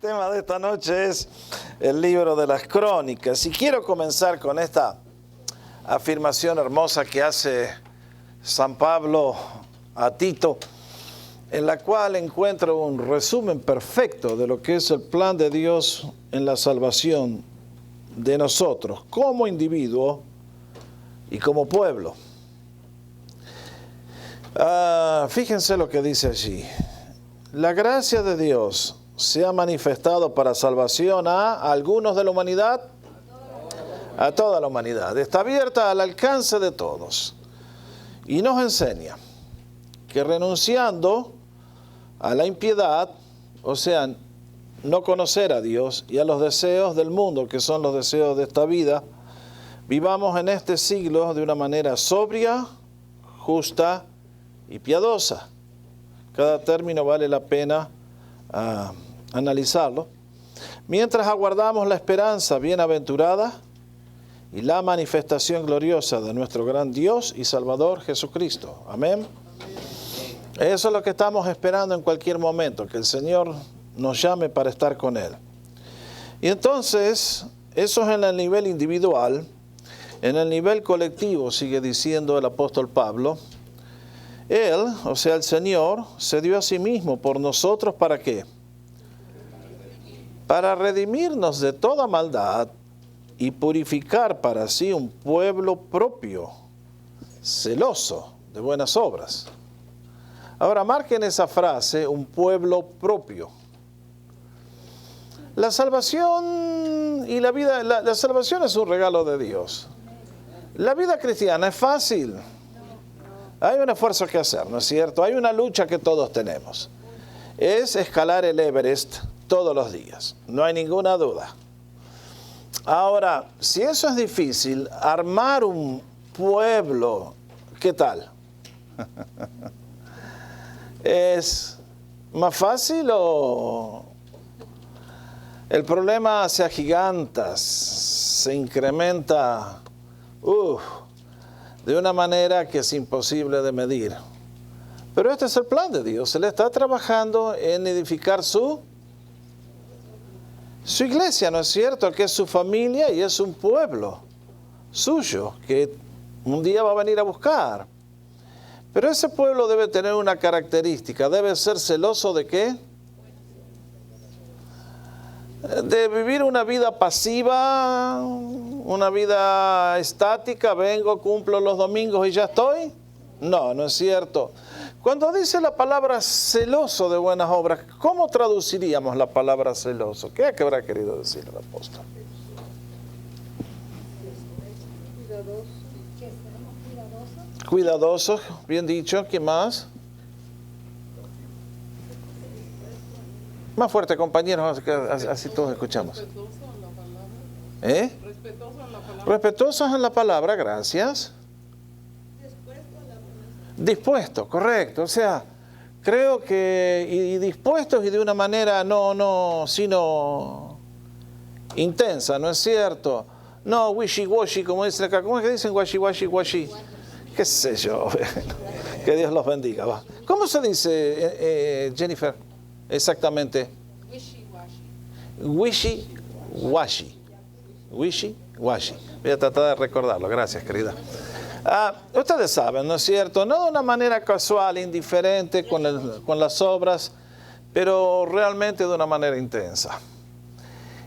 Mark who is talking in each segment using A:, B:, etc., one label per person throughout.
A: tema de esta noche es el libro de las Crónicas. Y quiero comenzar con esta afirmación hermosa que hace San Pablo a Tito, en la cual encuentro un resumen perfecto de lo que es el plan de Dios en la salvación de nosotros, como individuo y como pueblo. Fíjense lo que dice allí. La gracia de Dios se ha manifestado para salvación a algunos de la humanidad, a toda la humanidad. Está abierta al alcance de todos. Y nos enseña que renunciando a la impiedad, o sea, no conocer a Dios, y a los deseos del mundo, que son los deseos de esta vida, vivamos en este siglo de una manera sobria, justa y piadosa. Cada término vale la pena analizarlo. Mientras aguardamos la esperanza bienaventurada y la manifestación gloriosa de nuestro gran Dios y Salvador Jesucristo. Amén. Eso es lo que estamos esperando en cualquier momento, que el Señor nos llame para estar con Él. Y entonces, eso es en el nivel individual. En el nivel colectivo, sigue diciendo el apóstol Pablo, Él, o sea el Señor, se dio a sí mismo por nosotros, ¿para qué? Para redimirnos de toda maldad y purificar para sí un pueblo propio, celoso de buenas obras. Ahora marquen esa frase, un pueblo propio. La salvación y la vida, la salvación es un regalo de Dios. La vida cristiana es fácil. Hay un esfuerzo que hacer, ¿no es cierto? Hay una lucha que todos tenemos. Es escalar el Everest todos los días, no hay ninguna duda. Ahora, si eso es difícil, armar un pueblo, ¿qué tal? ¿Es más fácil o el problema se agiganta, se incrementa de una manera que es imposible de medir? Pero este es el plan de Dios. Él está trabajando en edificar su iglesia, ¿no es cierto? Que es su familia y es un pueblo suyo que un día va a venir a buscar. Pero ese pueblo debe tener una característica. Debe ser celoso ¿de qué? De vivir una vida pasiva, una vida estática, vengo, cumplo los domingos y ya estoy. No, no es cierto. Cuando dice la palabra celoso de buenas obras, ¿cómo traduciríamos la palabra celoso? ¿Qué habrá querido decir el apóstol? Cuidadosos, bien dicho. ¿Qué más? Más fuerte, compañeros, así todos escuchamos. Respetuosos en la palabra, gracias. Dispuesto, correcto. O sea, creo que y dispuestos y de una manera sino intensa, ¿no es cierto? No wishy-washy, como dicen acá. ¿Cómo es que dicen washy-washy? ¿Qué sé yo? Que Dios los bendiga. Va. ¿Cómo se dice, Jennifer? Exactamente. Wishy-washy. Wishy-washy. Voy a tratar de recordarlo. Gracias, querida. Ustedes saben, ¿no es cierto? No de una manera casual, indiferente con las obras, pero realmente de una manera intensa.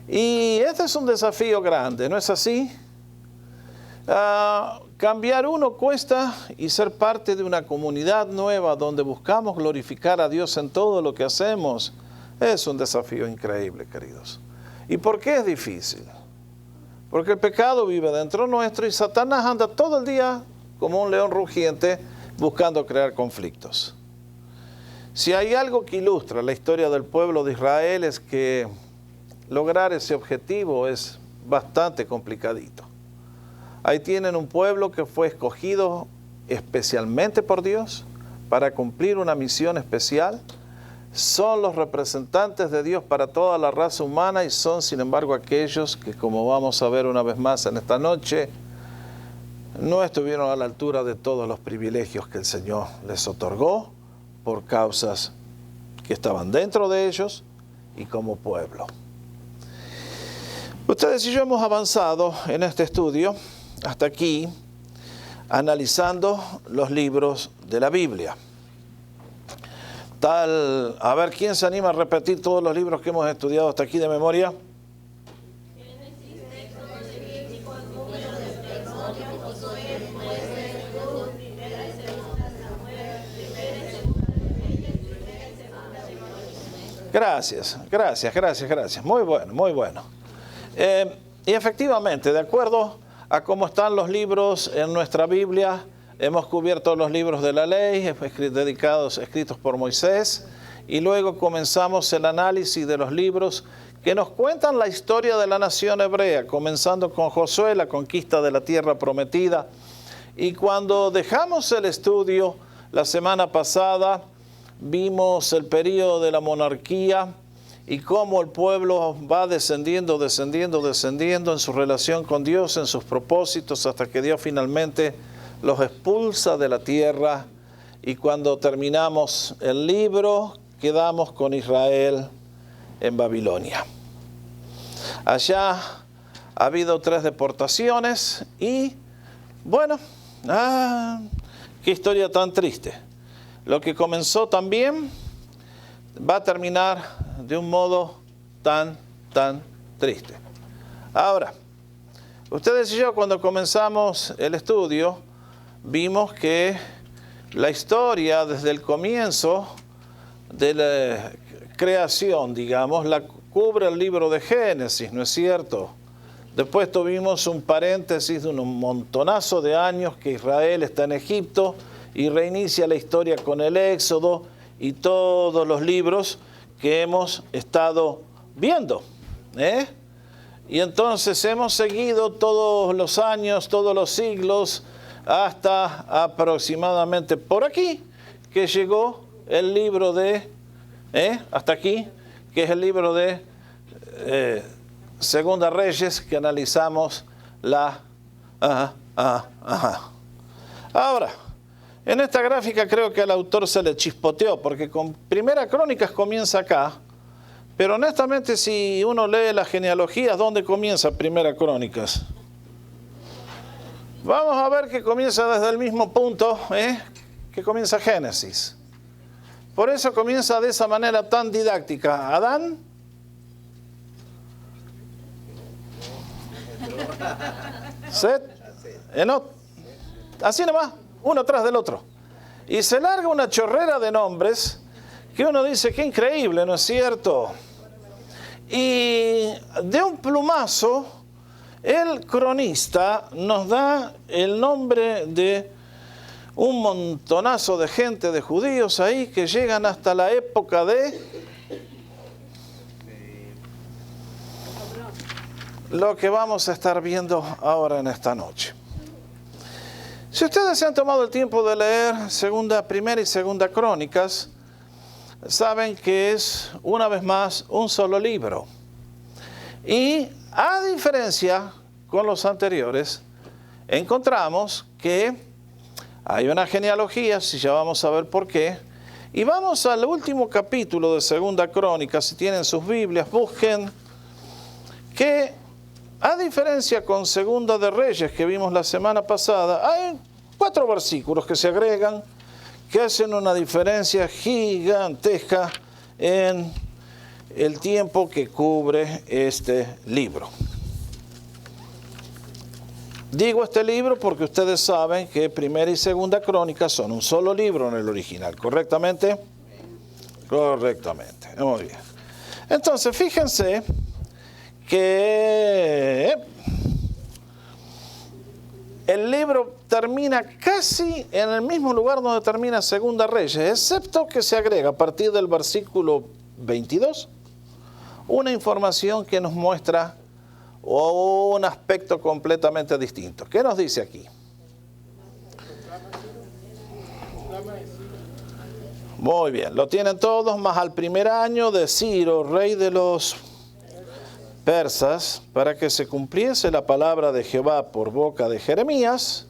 A: Y este es un desafío grande, ¿no es así? Cambiar uno cuesta, y ser parte de una comunidad nueva donde buscamos glorificar a Dios en todo lo que hacemos es un desafío increíble, queridos. ¿Y por qué es difícil? Porque el pecado vive dentro nuestro y Satanás anda todo el día como un león rugiente buscando crear conflictos. Si hay algo que ilustra la historia del pueblo de Israel es que lograr ese objetivo es bastante complicadito. Ahí tienen un pueblo que fue escogido especialmente por Dios para cumplir una misión especial. Son los representantes de Dios para toda la raza humana y son, sin embargo, aquellos que, como vamos a ver una vez más en esta noche, no estuvieron a la altura de todos los privilegios que el Señor les otorgó por causas que estaban dentro de ellos y como pueblo. Ustedes y yo hemos avanzado en este estudio hasta aquí, analizando los libros de la Biblia. A ver, ¿quién se anima a repetir todos los libros que hemos estudiado hasta aquí de memoria? Gracias. Muy bueno, muy bueno. Y efectivamente, de acuerdo a cómo están los libros en nuestra Biblia, hemos cubierto los libros de la ley, escritos por Moisés, y luego comenzamos el análisis de los libros que nos cuentan la historia de la nación hebrea, comenzando con Josué, la conquista de la tierra prometida. Y cuando dejamos el estudio la semana pasada, vimos el período de la monarquía y cómo el pueblo va descendiendo en su relación con Dios, en sus propósitos, hasta que Dios finalmente los expulsa de la tierra. Y cuando terminamos el libro, quedamos con Israel en Babilonia. Allá ha habido 3 deportaciones y, bueno, qué historia tan triste. Lo que comenzó tan bien va a terminar de un modo tan triste. Ahora, ustedes y yo cuando comenzamos el estudio vimos que la historia desde el comienzo de la creación, digamos, la cubre el libro de Génesis, ¿no es cierto? Después tuvimos un paréntesis de un montonazo de años que Israel está en Egipto y reinicia la historia con el Éxodo y todos los libros que hemos estado viendo. Y entonces hemos seguido todos los años, todos los siglos, hasta aproximadamente por aquí, que llegó el libro de, hasta aquí, que es el libro de Segunda Reyes, que analizamos Ahora, en esta gráfica creo que al autor se le chispoteó, porque con Primera Crónicas comienza acá, pero honestamente si uno lee las genealogías, ¿dónde comienza Primera Crónicas? Vamos a ver que comienza desde el mismo punto que comienza Génesis. Por eso comienza de esa manera tan didáctica. Adán, Set, Enot, así nomás, uno tras del otro. Y se larga una chorrera de nombres que uno dice, qué increíble, ¿no es cierto? Y de un plumazo, el cronista nos da el nombre de un montonazo de gente, de judíos ahí, que llegan hasta la época de lo que vamos a estar viendo ahora en esta noche. Si ustedes se han tomado el tiempo de leer Primera y Segunda Crónicas, saben que es, una vez más, un solo libro. Y a diferencia con los anteriores, encontramos que hay una genealogía, si ya vamos a ver por qué, y vamos al último capítulo de Segunda Crónica. Si tienen sus Biblias, busquen, que a diferencia con Segunda de Reyes que vimos la semana pasada, hay 4 versículos que se agregan que hacen una diferencia gigantesca en el tiempo que cubre este libro. Digo este libro porque ustedes saben que Primera y Segunda Crónicas son un solo libro en el original, ¿correctamente? Correctamente, muy bien. Entonces, fíjense que el libro termina casi en el mismo lugar donde termina Segunda Reyes, excepto que se agrega a partir del versículo 22 una información que nos muestra un aspecto completamente distinto. ¿Qué nos dice aquí? Muy bien, lo tienen todos, más al primer año de Ciro, rey de los persas, para que se cumpliese la palabra de Jehová por boca de Jeremías,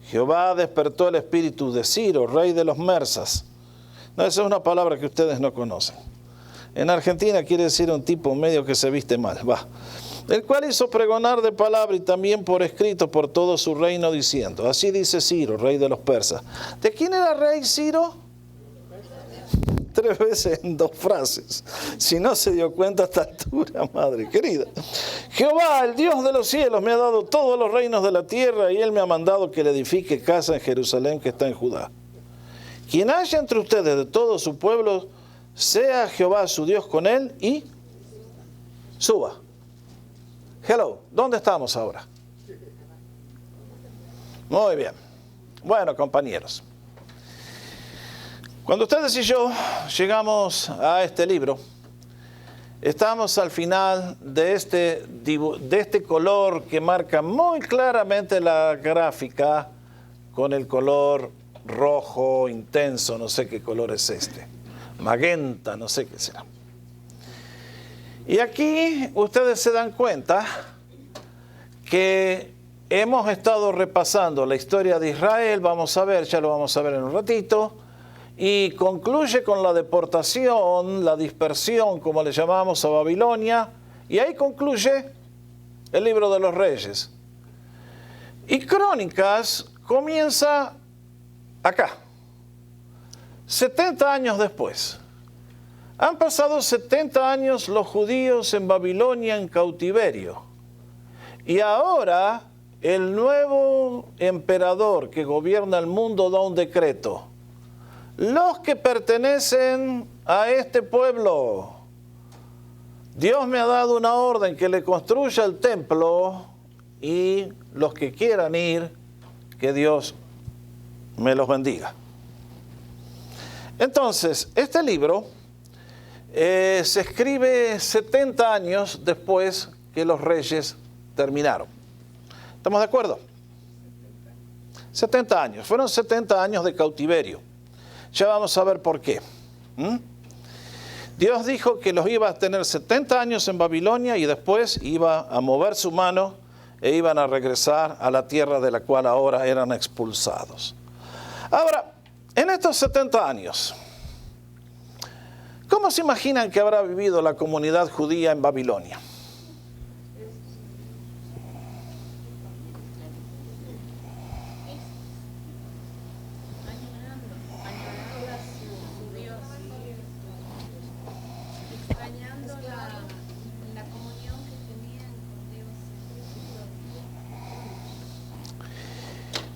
A: Jehová despertó el espíritu de Ciro, rey de los persas. No, esa es una palabra que ustedes no conocen. En Argentina quiere decir un tipo medio que se viste mal, va. El cual hizo pregonar de palabra y también por escrito por todo su reino diciendo, así dice Ciro, rey de los persas. ¿De quién era rey Ciro? 3 veces en 2 frases. Si no se dio cuenta a esta altura, madre querida. Jehová, el Dios de los cielos, me ha dado todos los reinos de la tierra y Él me ha mandado que le edifique casa en Jerusalén que está en Judá. Quien haya entre ustedes de todo su pueblo, sea Jehová su Dios con él y suba. Hello, ¿dónde estamos ahora? Muy bien. Bueno, compañeros. Cuando ustedes y yo llegamos a este libro, estamos al final de este color que marca muy claramente la gráfica con el color rojo intenso, no sé qué color es este, magenta, no sé qué será. Y aquí ustedes se dan cuenta que hemos estado repasando la historia de Israel, vamos a ver, ya lo vamos a ver en un ratito, y concluye con la deportación, la dispersión, como le llamamos, a Babilonia, y ahí concluye el libro de los Reyes. Y Crónicas comienza acá, 70 años después. Han pasado 70 años los judíos en Babilonia en cautiverio. Y ahora el nuevo emperador que gobierna el mundo da un decreto. Los que pertenecen a este pueblo, Dios me ha dado una orden que le construya el templo y los que quieran ir, que Dios me los bendiga. Entonces, este libro se escribe 70 años después que los reyes terminaron. ¿Estamos de acuerdo? 70 años. Fueron 70 años de cautiverio. Ya vamos a ver por qué. Dios dijo que los iba a tener 70 años en Babilonia y después iba a mover su mano e iban a regresar a la tierra de la cual ahora eran expulsados. Ahora, en estos 70 años, ¿cómo se imaginan que habrá vivido la comunidad judía en Babilonia?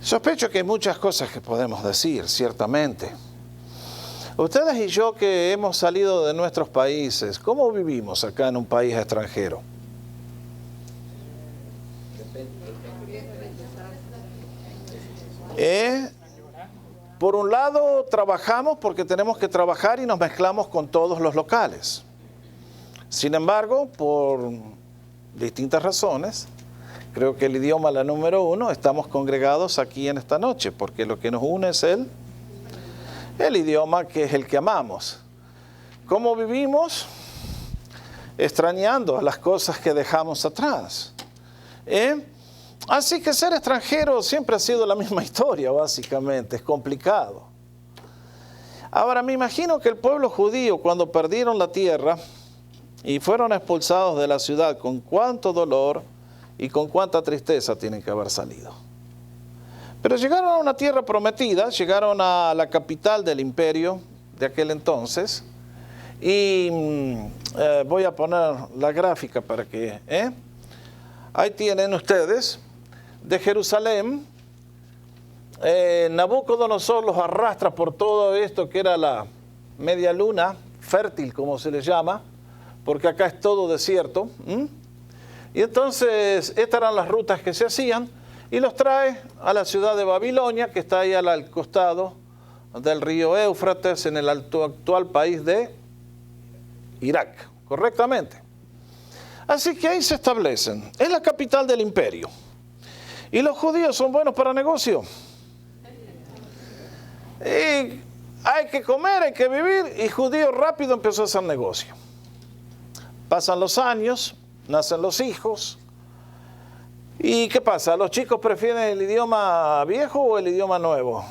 A: Sospecho que hay muchas cosas que podemos decir, ciertamente. Ustedes y yo que hemos salido de nuestros países, ¿cómo vivimos acá en un país extranjero? Por un lado, trabajamos porque tenemos que trabajar y nos mezclamos con todos los locales. Sin embargo, por distintas razones, creo que el idioma, la número 1, estamos congregados aquí en esta noche, porque lo que nos une es el idioma que es el que amamos. ¿Cómo vivimos? Extrañando las cosas que dejamos atrás. Así que ser extranjero siempre ha sido la misma historia, básicamente, es complicado. Ahora, me imagino que el pueblo judío, cuando perdieron la tierra y fueron expulsados de la ciudad, con cuánto dolor y con cuánta tristeza tienen que haber salido. Pero llegaron a una tierra prometida, llegaron a la capital del imperio de aquel entonces, y voy a poner la gráfica para que... Ahí tienen ustedes, de Jerusalén, Nabucodonosor los arrastra por todo esto que era la media luna, fértil como se le llama, porque acá es todo desierto. Y entonces estas eran las rutas que se hacían y los trae a la ciudad de Babilonia, que está ahí al costado del río Éufrates, en el actual país de Irak, correctamente. Así que ahí se establecen. Es la capital del imperio. ¿Y los judíos son buenos para negocio? Y hay que comer, hay que vivir, y judío rápido empezó a hacer negocio. Pasan los años, nacen los hijos. ¿Y qué pasa? ¿Los chicos prefieren el idioma viejo o el idioma nuevo?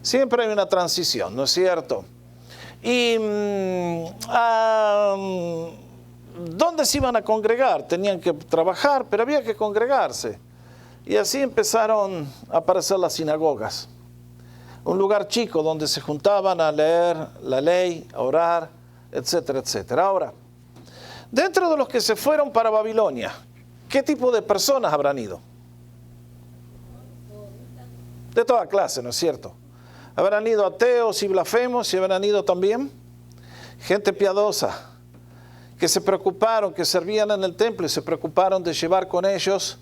A: Siempre hay una transición, ¿no es cierto? Y ¿dónde se iban a congregar? Tenían que trabajar, pero había que congregarse. Y así empezaron a aparecer las sinagogas. Un lugar chico donde se juntaban a leer la ley, a orar, etcétera, etcétera. Ahora, dentro de los que se fueron para Babilonia, ¿qué tipo de personas habrán ido? De toda clase, ¿no es cierto? Habrán ido ateos y blasfemos y habrán ido también gente piadosa, que se preocuparon, que servían en el templo y se preocuparon de llevar con ellos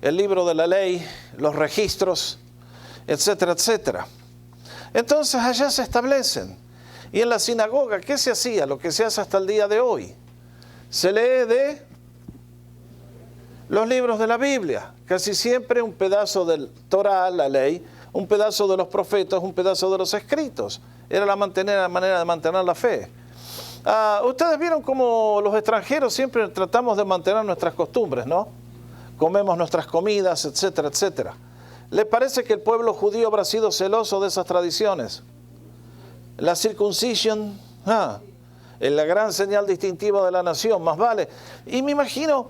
A: el libro de la ley, los registros, etcétera, etcétera. Entonces allá se establecen. Y en la sinagoga, ¿qué se hacía? Lo que se hace hasta el día de hoy. Se lee de los libros de la Biblia. Casi siempre un pedazo del Torah, la ley, un pedazo de los profetas, un pedazo de los escritos. Era la manera de mantener la fe. Ustedes vieron cómo los extranjeros siempre tratamos de mantener nuestras costumbres, ¿no? Comemos nuestras comidas, etcétera, etcétera. ¿Les parece que el pueblo judío habrá sido celoso de esas tradiciones? La circuncisión, es la gran señal distintiva de la nación, más vale. Y me imagino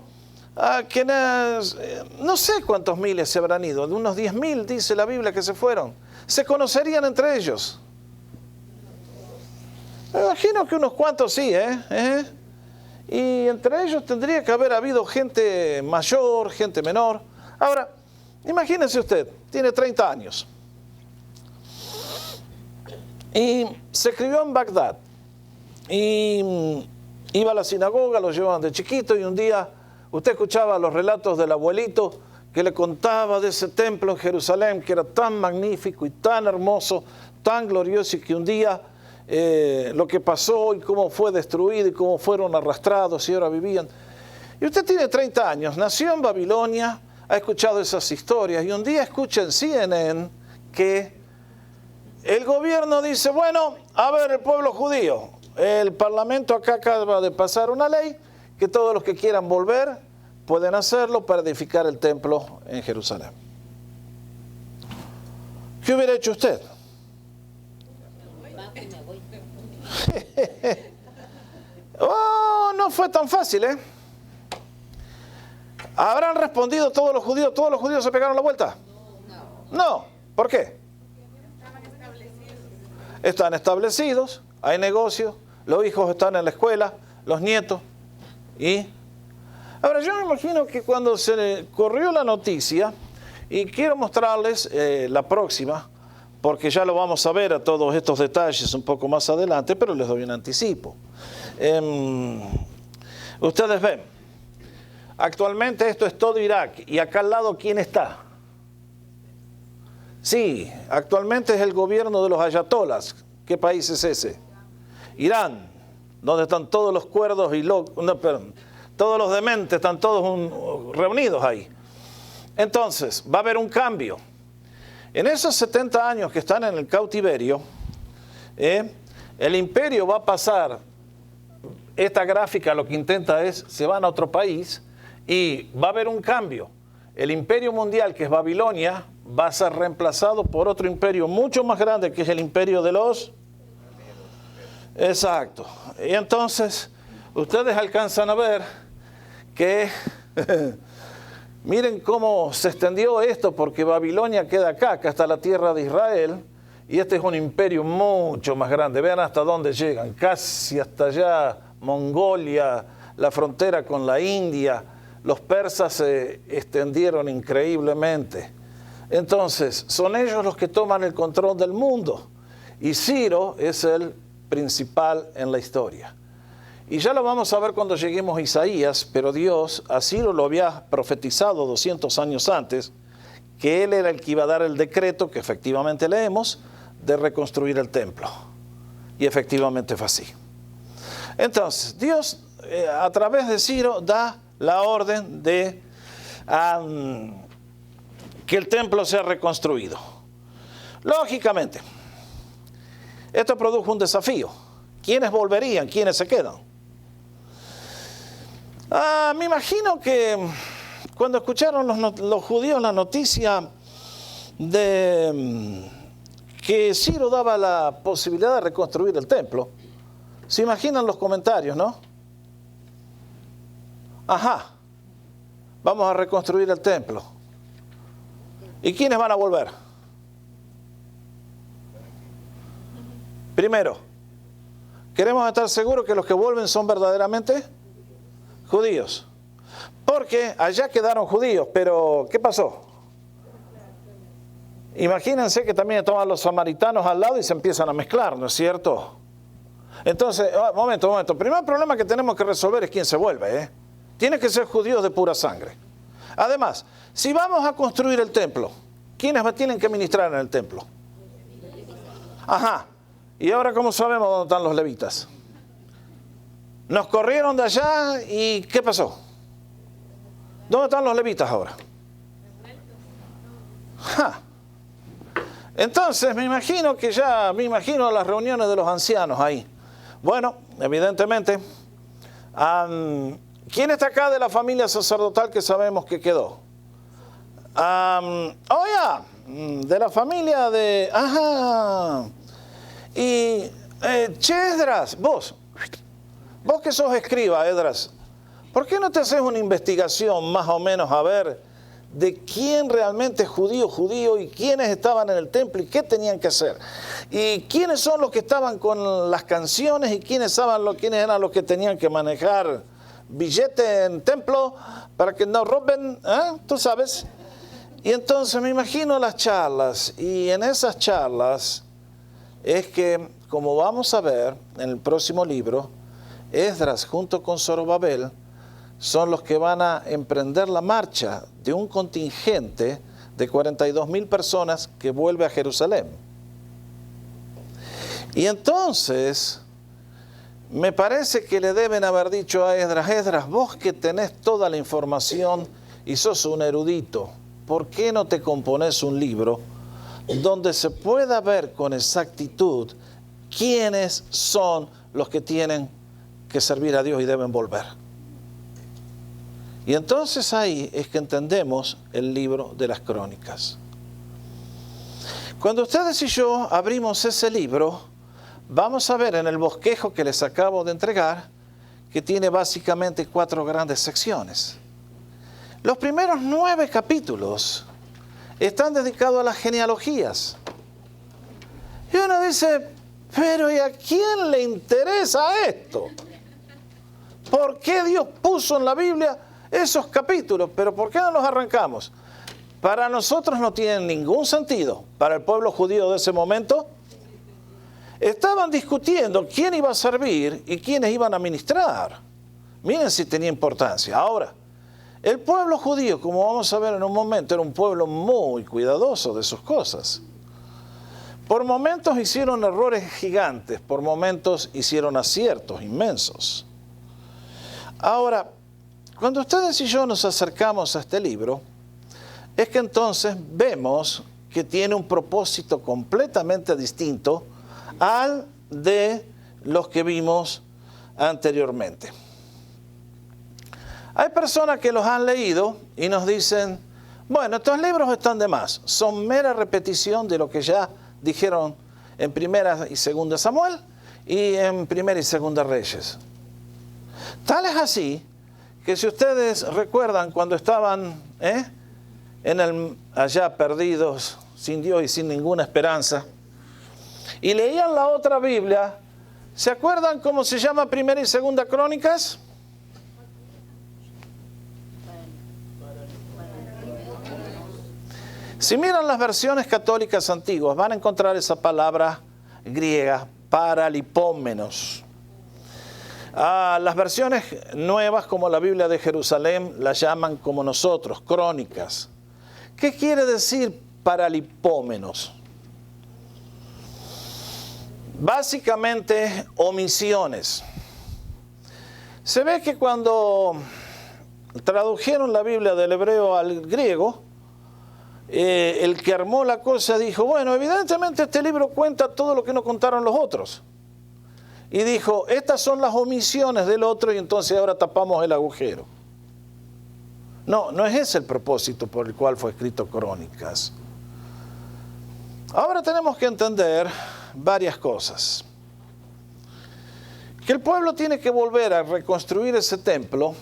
A: que no sé cuántos miles se habrán ido, de unos 10.000 dice la Biblia que se fueron. Se conocerían entre ellos. Me imagino que unos cuantos sí, Y entre ellos tendría que haber habido gente mayor, gente menor. Ahora, imagínese usted, tiene 30 años. Y se crió en Bagdad. Y iba a la sinagoga, lo llevaban de chiquito y un día usted escuchaba los relatos del abuelito que le contaba de ese templo en Jerusalén que era tan magnífico y tan hermoso, tan glorioso y que un día lo que pasó y cómo fue destruido y cómo fueron arrastrados y ahora vivían. Y usted tiene 30 años, nació en Babilonia, ha escuchado esas historias y un día escucha en CNN que el gobierno dice, bueno, a ver, el pueblo judío, el parlamento acá acaba de pasar una ley que todos los que quieran volver pueden hacerlo para edificar el templo en Jerusalén. ¿Qué hubiera hecho usted? No fue tan fácil, ¿Habrán respondido todos los judíos se pegaron la vuelta? No. ¿Por qué? Están establecidos, hay negocios, los hijos están en la escuela, los nietos. Y ahora yo me imagino que cuando se corrió la noticia, y quiero mostrarles la próxima, porque ya lo vamos a ver a todos estos detalles un poco más adelante, pero les doy un anticipo. Ustedes ven, actualmente esto es todo Irak, y acá al lado, ¿quién está? Sí, actualmente es el gobierno de los ayatolas. ¿Qué país es ese? Irán, donde están todos los cuerdos y todos los dementes, están todos reunidos ahí. Entonces, va a haber un cambio. En esos 70 años que están en el cautiverio, el imperio va a pasar, esta gráfica lo que intenta es, se van a otro país y va a haber un cambio. El imperio mundial, que es Babilonia, va a ser reemplazado por otro imperio mucho más grande, que es el imperio de los... Exacto. Y entonces, ustedes alcanzan a ver que... Miren cómo se extendió esto, porque Babilonia queda acá está la tierra de Israel, y este es un imperio mucho más grande. Vean hasta dónde llegan, casi hasta allá, Mongolia, la frontera con la India. Los persas se extendieron increíblemente. Entonces, son ellos los que toman el control del mundo, y Ciro es el principal en la historia. Y ya lo vamos a ver cuando lleguemos a Isaías, pero Dios a Ciro lo había profetizado 200 años antes, que él era el que iba a dar el decreto, que efectivamente leemos, de reconstruir el templo. Y efectivamente fue así. Entonces, Dios a través de Ciro da la orden de que el templo sea reconstruido. Lógicamente, esto produjo un desafío. ¿Quiénes volverían? ¿Quiénes se quedan? Me imagino que cuando escucharon los judíos la noticia de que Ciro daba la posibilidad de reconstruir el templo, ¿Se imaginan los comentarios, no? Ajá, vamos a reconstruir el templo. ¿Y quiénes van a volver? Primero, queremos estar seguros que los que vuelven son verdaderamente judíos. Porque allá quedaron judíos, pero ¿qué pasó? Imagínense que también toman los samaritanos al lado y se empiezan a mezclar, ¿no es cierto? Entonces, momento. El primer problema que tenemos que resolver es quién se vuelve, ¿eh? Tiene que ser judíos de pura sangre. Además, si vamos a construir el templo, ¿quiénes tienen que ministrar en el templo? Ajá. ¿Y ahora cómo sabemos dónde están los levitas? Nos corrieron de allá y ¿qué pasó? ¿Dónde están los levitas ahora? Ja. Entonces me imagino las reuniones de los ancianos ahí. Bueno, evidentemente, ¿quién está acá de la familia sacerdotal que sabemos que quedó? De la familia de... Ajá. Y, Esdras, vos que sos escriba, Esdras, ¿por qué no te haces una investigación más o menos a ver de quién realmente es judío y quiénes estaban en el templo y qué tenían que hacer? Y quiénes son los que estaban con las canciones y quiénes eran los que tenían que manejar billete en templo para que no roben, tú sabes. Y entonces me imagino las charlas, y en esas charlas es que, como vamos a ver en el próximo libro, Esdras junto con Zorobabel son los que van a emprender la marcha de un contingente de 42,000 personas que vuelve a Jerusalén. Y entonces, me parece que le deben haber dicho a Esdras, vos que tenés toda la información y sos un erudito, ¿por qué no te componés un libro donde se pueda ver con exactitud quiénes son los que tienen que servir a Dios y deben volver? Y entonces ahí es que entendemos el libro de las Crónicas. Cuando ustedes y yo abrimos ese libro, vamos a ver en el bosquejo que les acabo de entregar que tiene básicamente 4 grandes secciones. Los primeros 9 capítulos están dedicados a las genealogías. Y uno dice, pero ¿y a quién le interesa esto? ¿Por qué Dios puso en la Biblia esos capítulos? Pero ¿por qué no los arrancamos? Para nosotros no tienen ningún sentido. Para el pueblo judío de ese momento, estaban discutiendo quién iba a servir y quiénes iban a ministrar. Miren si tenía importancia. Ahora, el pueblo judío, como vamos a ver en un momento, era un pueblo muy cuidadoso de sus cosas. Por momentos hicieron errores gigantes, por momentos hicieron aciertos inmensos. Ahora, cuando ustedes y yo nos acercamos a este libro, es que entonces vemos que tiene un propósito completamente distinto al de los que vimos anteriormente. Hay personas que los han leído y nos dicen, bueno, estos libros están de más, son mera repetición de lo que ya dijeron en Primera y Segunda Samuel y en Primera y Segunda Reyes. Tal es así que si ustedes recuerdan cuando estaban allá perdidos, sin Dios y sin ninguna esperanza, y leían la otra Biblia, ¿se acuerdan cómo se llama Primera y Segunda Crónicas? Si miran las versiones católicas antiguas, van a encontrar esa palabra griega, paralipómenos. Las versiones nuevas, como la Biblia de Jerusalén, la llaman como nosotros, crónicas. ¿Qué quiere decir paralipómenos? Básicamente, omisiones. Se ve que cuando tradujeron la Biblia del hebreo al griego, el que armó la cosa dijo, bueno, evidentemente este libro cuenta todo lo que no contaron los otros. Y dijo, estas son las omisiones del otro y entonces ahora tapamos el agujero. No es ese el propósito por el cual fue escrito Crónicas. Ahora tenemos que entender varias cosas. que el pueblo tiene que volver a reconstruir ese templo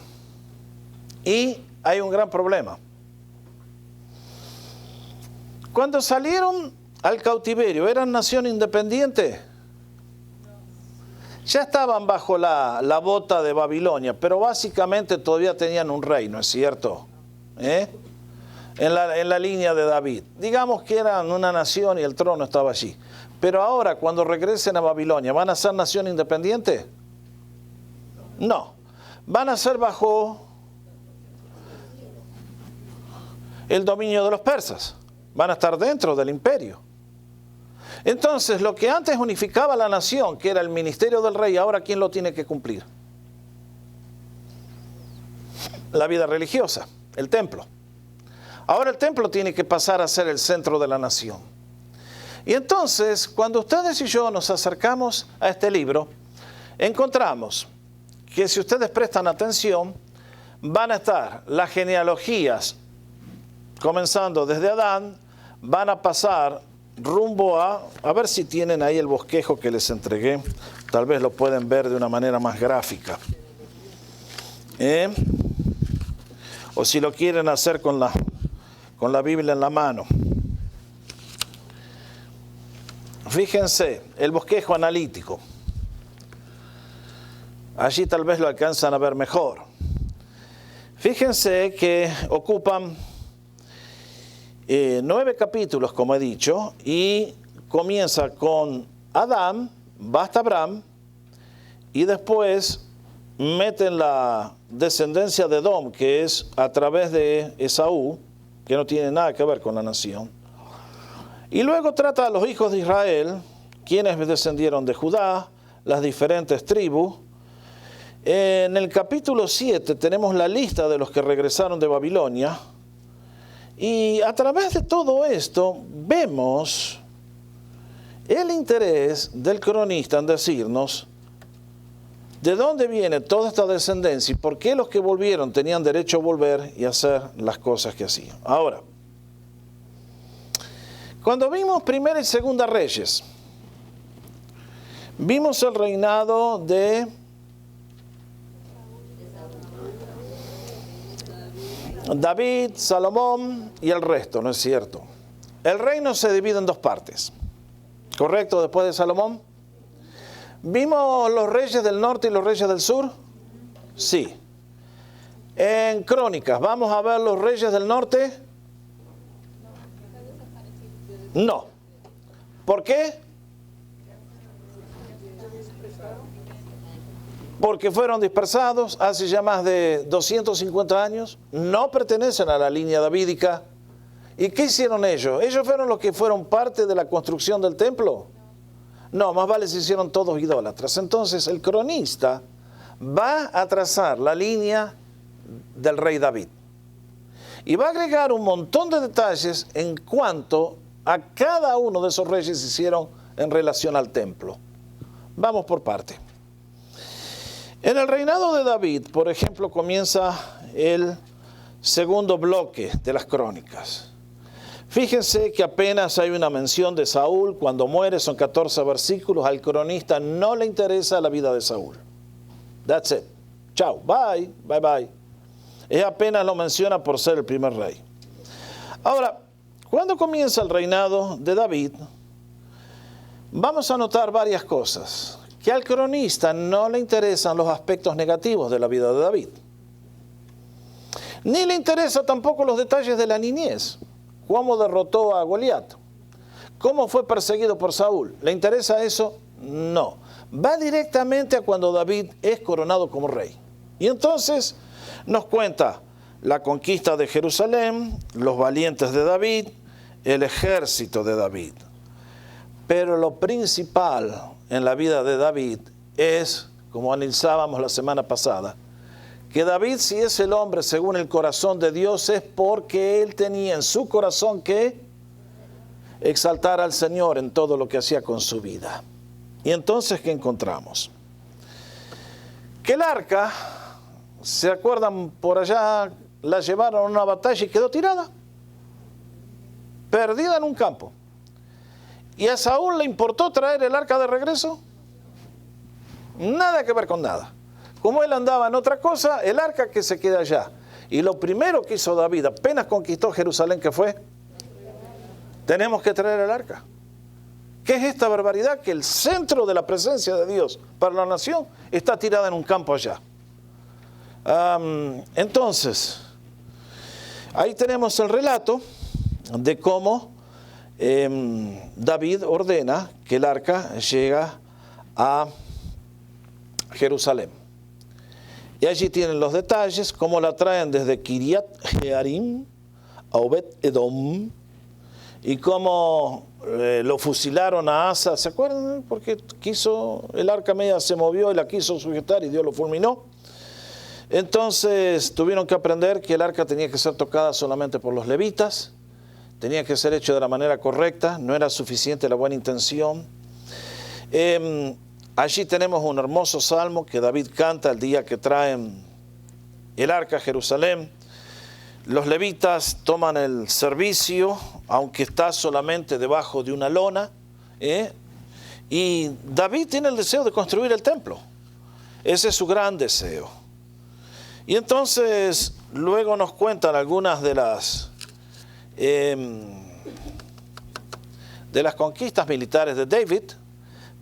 A: y hay un gran problema. Cuando salieron al cautiverio, ¿eran nación independiente? Ya estaban bajo la bota de Babilonia, pero básicamente todavía tenían un reino, ¿es cierto? En la línea de David. Digamos que eran una nación y el trono estaba allí. Pero ahora, cuando regresen a Babilonia, ¿van a ser nación independiente? No. Van a ser bajo el dominio de los persas. Van a estar dentro del imperio. Entonces, lo que antes unificaba la nación, que era el ministerio del rey, ahora ¿quién lo tiene que cumplir? La vida religiosa, el templo. Ahora el templo tiene que pasar a ser el centro de la nación. Y entonces, cuando ustedes y yo nos acercamos a este libro, encontramos que si ustedes prestan atención, van a estar las genealogías, comenzando desde Adán, van a pasar rumbo a ver si tienen ahí el bosquejo que les entregué, tal vez lo pueden ver de una manera más gráfica. O si lo quieren hacer con la Biblia en la mano. Fíjense, el bosquejo analítico. Allí tal vez lo alcanzan a ver mejor. Fíjense que ocupan 9 capítulos, como he dicho, y comienza con Adán, va hasta Abraham, y después meten la descendencia de Edom, que es a través de Esaú, que no tiene nada que ver con la nación. Y luego trata a los hijos de Israel, quienes descendieron de Judá, las diferentes tribus. En el capítulo 7 tenemos la lista de los que regresaron de Babilonia. Y a través de todo esto vemos el interés del cronista en decirnos de dónde viene toda esta descendencia y por qué los que volvieron tenían derecho a volver y hacer las cosas que hacían. Ahora, cuando vimos Primera y Segunda Reyes, vimos el reinado de David, Salomón y el resto, ¿no es cierto? El reino se divide en 2 partes, ¿correcto? Después de Salomón. ¿Vimos los reyes del norte y los reyes del sur? Sí. En Crónicas, ¿vamos a ver los reyes del norte? No. ¿Por qué? Porque fueron dispersados hace ya más de 250 años, no pertenecen a la línea davídica. ¿Y qué hicieron ellos? ¿Ellos fueron los que fueron parte de la construcción del templo? No, más vale se hicieron todos idólatras. Entonces el cronista va a trazar la línea del rey David. Y va a agregar un montón de detalles en cuanto a cada uno de esos reyes hicieron en relación al templo. Vamos por parte. En el reinado de David, por ejemplo, comienza el segundo bloque de las crónicas. Fíjense que apenas hay una mención de Saúl. Cuando muere son 14 versículos. Al cronista no le interesa la vida de Saúl. That's it. Chao. Bye. Bye bye. Él apenas lo menciona por ser el primer rey. Ahora, cuando comienza el reinado de David, vamos a notar varias cosas. Que al cronista no le interesan los aspectos negativos de la vida de David. Ni le interesan tampoco los detalles de la niñez. Cómo derrotó a Goliat. Cómo fue perseguido por Saúl. ¿Le interesa eso? No. Va directamente a cuando David es coronado como rey. Y entonces nos cuenta la conquista de Jerusalén, los valientes de David, el ejército de David. Pero lo principal en la vida de David es, como analizábamos la semana pasada, que David, si es el hombre según el corazón de Dios, es porque él tenía en su corazón que exaltar al Señor en todo lo que hacía con su vida. Y entonces, ¿qué encontramos? Que el arca, ¿se acuerdan? Por allá la llevaron a una batalla y quedó tirada, perdida en un campo. ¿Y a Saúl le importó traer el arca de regreso? Nada que ver con nada. Como él andaba en otra cosa, el arca que se queda allá. Y lo primero que hizo David, apenas conquistó Jerusalén, ¿qué fue? Tenemos que traer el arca. ¿Qué es esta barbaridad? Que el centro de la presencia de Dios para la nación está tirada en un campo allá. Entonces, ahí tenemos el relato de cómo David ordena que el arca llega a Jerusalén. Y allí tienen los detalles, cómo la traen desde Kiriat Jearim a Obed Edom, y cómo lo fusilaron a Asa, ¿se acuerdan? Porque el arca media se movió y la quiso sujetar y Dios lo fulminó. Entonces tuvieron que aprender que el arca tenía que ser tocada solamente por los levitas, tenía que ser hecho de la manera correcta, no era suficiente la buena intención. Allí tenemos un hermoso salmo que David canta el día que traen el arca a Jerusalén. Los levitas toman el servicio, aunque está solamente debajo de una lona, y David tiene el deseo de construir el templo. Ese es su gran deseo. Y entonces luego nos cuentan algunas de las conquistas militares de David,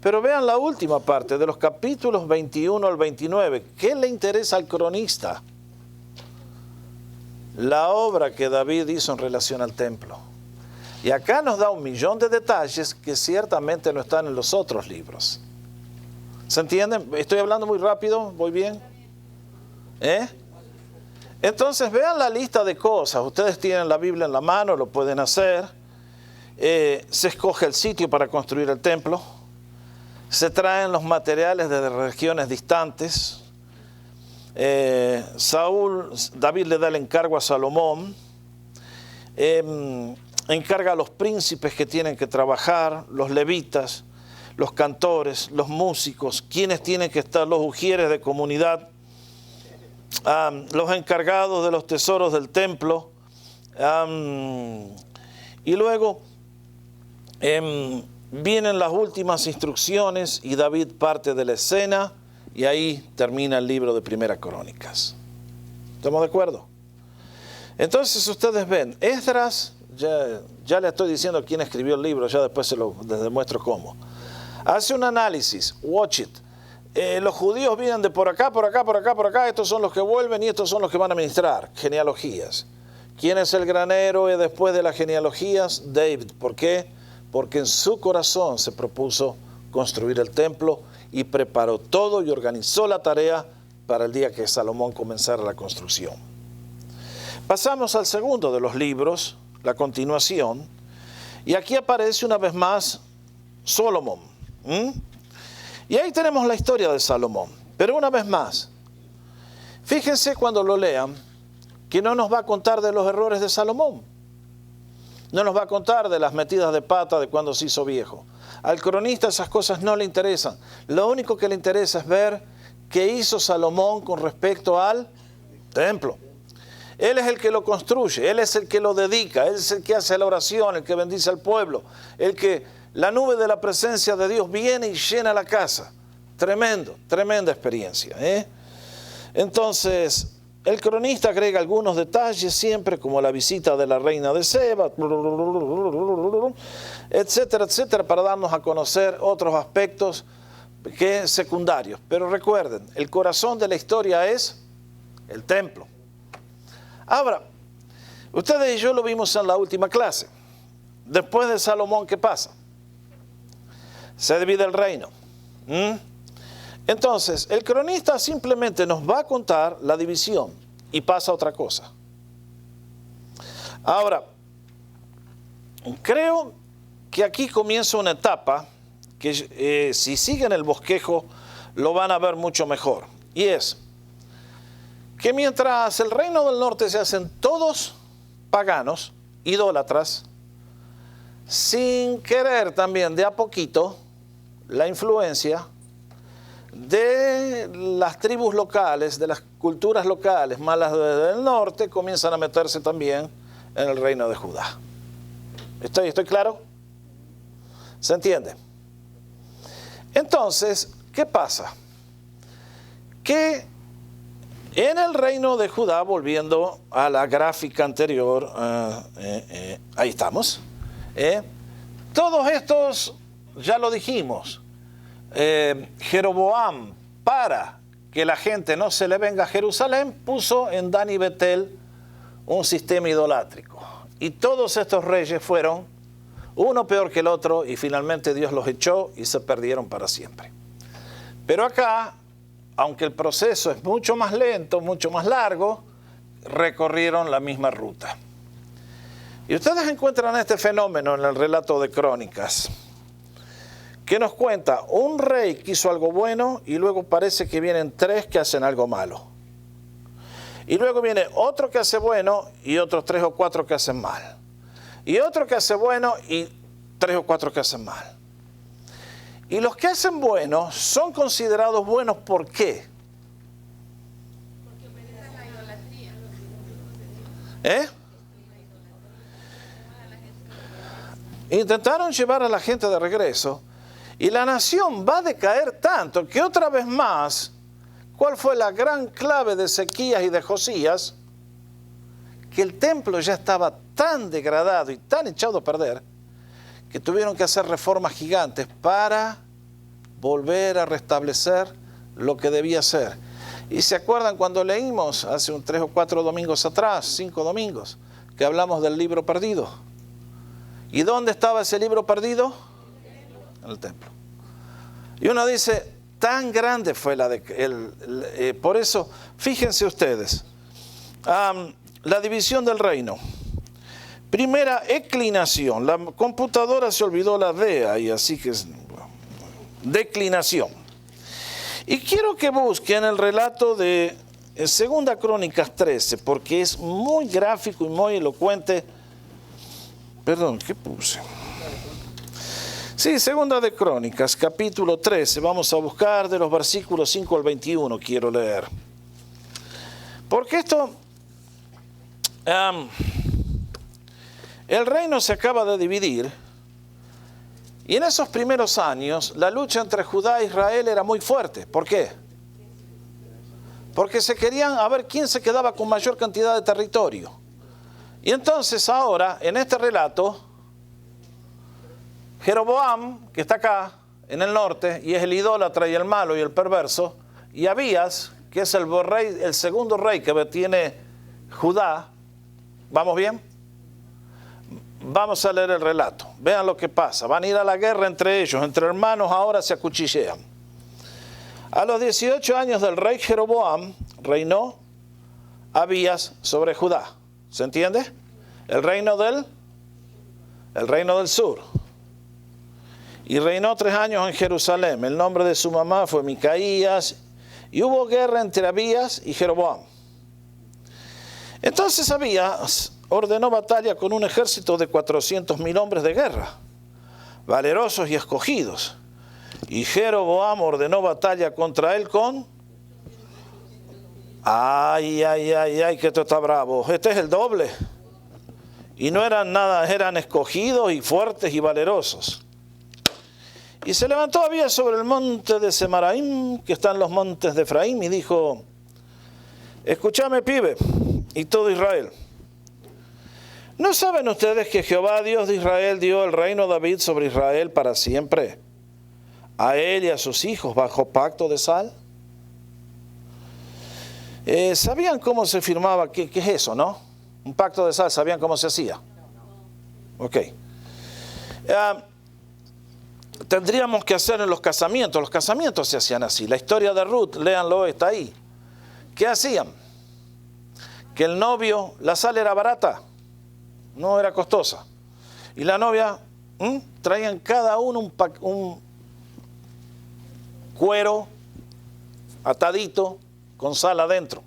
A: pero vean la última parte, de los capítulos 21 al 29. ¿Qué le interesa al cronista? La obra que David hizo en relación al templo. Y acá nos da 1.000.000 de detalles que ciertamente no están en los otros libros. ¿Se entienden? Estoy hablando muy rápido, ¿voy bien? Entonces vean la lista de cosas. Ustedes tienen la Biblia en la mano, lo pueden hacer. Se escoge el sitio para construir el templo. Se traen los materiales de regiones distantes. David le da el encargo a Salomón, encarga a los príncipes que tienen que trabajar, los levitas, los cantores, los músicos, quienes tienen que estar, los ujieres de comunidad, los encargados de los tesoros del templo, y luego vienen las últimas instrucciones y David parte de la escena. Y ahí termina el libro de Primera Crónicas. ¿Estamos de acuerdo? Entonces ustedes ven, Esdras, ya le estoy diciendo quién escribió el libro, ya después les demuestro cómo. Hace un análisis, watch it. Los judíos vienen de por acá, por acá, por acá, por acá, estos son los que vuelven y estos son los que van a ministrar, genealogías. ¿Quién es el gran héroe después de las genealogías? David. ¿Por qué? Porque en su corazón se propuso construir el templo y preparó todo y organizó la tarea para el día que Salomón comenzara la construcción. Pasamos al segundo de los libros, la continuación, y aquí aparece una vez más Salomón. Y ahí tenemos la historia de Salomón, pero una vez más, fíjense cuando lo lean, que no nos va a contar de los errores de Salomón, no nos va a contar de las metidas de pata de cuando se hizo viejo. Al cronista esas cosas no le interesan. Lo único que le interesa es ver qué hizo Salomón con respecto al templo. Él es el que lo construye, él es el que lo dedica, él es el que hace la oración, el que bendice al pueblo, el que la nube de la presencia de Dios viene y llena la casa. Tremendo, tremenda experiencia. Entonces, el cronista agrega algunos detalles siempre, como la visita de la reina de Seba, etcétera, etcétera, para darnos a conocer otros aspectos secundarios. Pero recuerden, el corazón de la historia es el templo. Ahora, ustedes y yo lo vimos en la última clase. Después de Salomón, ¿qué pasa? Se divide el reino. Entonces, el cronista simplemente nos va a contar la división y pasa otra cosa. Ahora, creo que aquí comienza una etapa que si siguen el bosquejo lo van a ver mucho mejor. Y es que mientras el reino del norte se hacen todos paganos, idólatras, sin querer también de a poquito la influencia de las tribus locales, de las culturas locales malas del norte, comienzan a meterse también en el reino de Judá. ¿Estoy claro? ¿Se entiende? Entonces, ¿qué pasa? que en el reino de Judá, volviendo a la gráfica anterior, ahí estamos, todos estos, ya lo dijimos, Jeroboam, para que la gente no se le venga a Jerusalén, puso en Dan y Betel un sistema idolátrico. Y todos estos reyes fueron uno peor que el otro, y finalmente Dios los echó y se perdieron para siempre. Pero acá, aunque el proceso es mucho más lento, mucho más largo, recorrieron la misma ruta. Y ustedes encuentran este fenómeno en el relato de Crónicas, que nos cuenta un rey que hizo algo bueno y luego parece que vienen tres que hacen algo malo. Y luego viene otro que hace bueno y otros 3 o 4 que hacen mal. Y otro que hace bueno y 3 o 4 que hacen mal. Y los que hacen bueno son considerados buenos, ¿por qué?
B: Porque obedecen la idolatría.
A: Intentaron llevar a la gente de regreso. Y la nación va a decaer tanto que otra vez más, ¿cuál fue la gran clave de Ezequías y de Josías? Que el templo ya estaba tan degradado y tan echado a perder que tuvieron que hacer reformas gigantes para volver a restablecer lo que debía ser. Y se acuerdan cuando leímos hace 3 o 4 domingos atrás, 5 domingos, que hablamos del libro perdido. ¿Y dónde estaba ese libro perdido? En el templo. Y uno dice, tan grande fue por eso, fíjense ustedes, la división del reino. Primera, declinación. La computadora se olvidó la D ahí, así que es declinación. Y quiero que busquen el relato de 2 Crónicas 13, porque es muy gráfico y muy elocuente. Perdón, ¿qué puse? Sí, 2 de Crónicas, capítulo 13. Vamos a buscar de los versículos 5 al 21, quiero leer. Porque esto, el reino se acaba de dividir, y en esos primeros años la lucha entre Judá e Israel era muy fuerte. ¿Por qué? Porque se querían a ver quién se quedaba con mayor cantidad de territorio. Y entonces ahora, en este relato, Jeroboam, que está acá, en el norte, y es el idólatra y el malo y el perverso, y Abías, que es el segundo rey que tiene Judá. ¿Vamos bien? Vamos a leer el relato. Vean lo que pasa. Van a ir a la guerra entre ellos, entre hermanos ahora se acuchillean. A los 18 años del rey Jeroboam, reinó Abías sobre Judá. ¿Se entiende? El reino del sur. Y reinó 3 años en Jerusalén. El nombre de su mamá fue Micaías. Y hubo guerra entre Abías y Jeroboam. Entonces Abías ordenó batalla con un ejército de 400,000 hombres de guerra, valerosos y escogidos. Y Jeroboam ordenó batalla contra él con... Ay, que esto está bravo. Este es el doble. Y no eran nada, eran escogidos y fuertes y valerosos. Y se levantó Abías sobre el monte de Semaraim, que está en los montes de Efraín, y dijo: escúchame, pibe, y todo Israel. ¿No saben ustedes que Jehová, Dios de Israel, dio el reino a David sobre Israel para siempre, a él y a sus hijos, bajo pacto de sal? ¿Sabían cómo se firmaba? ¿Qué es eso, no? Un pacto de sal, ¿sabían cómo se hacía? Ok. Tendríamos que hacer en los casamientos. Los casamientos se hacían así. La historia de Ruth, léanlo, está ahí. ¿Qué hacían? Que el novio, la sal era barata, no era costosa. Y la novia, traían cada uno un cuero atadito con sal adentro.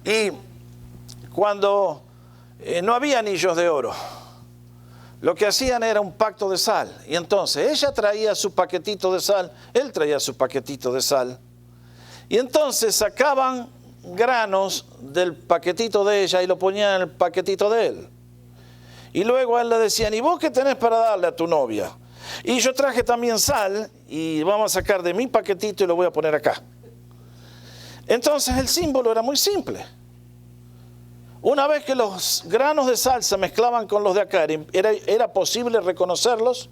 A: Y cuando no había anillos de oro, lo que hacían era un pacto de sal. Y entonces ella traía su paquetito de sal, él traía su paquetito de sal. Y entonces sacaban granos del paquetito de ella y lo ponían en el paquetito de él. Y luego a él le decían: ¿y vos qué tenés para darle a tu novia? Y yo traje también sal y vamos a sacar de mi paquetito y lo voy a poner acá. Entonces el símbolo era muy simple. Una vez que los granos de sal se mezclaban con los de Acarim, ¿era posible reconocerlos?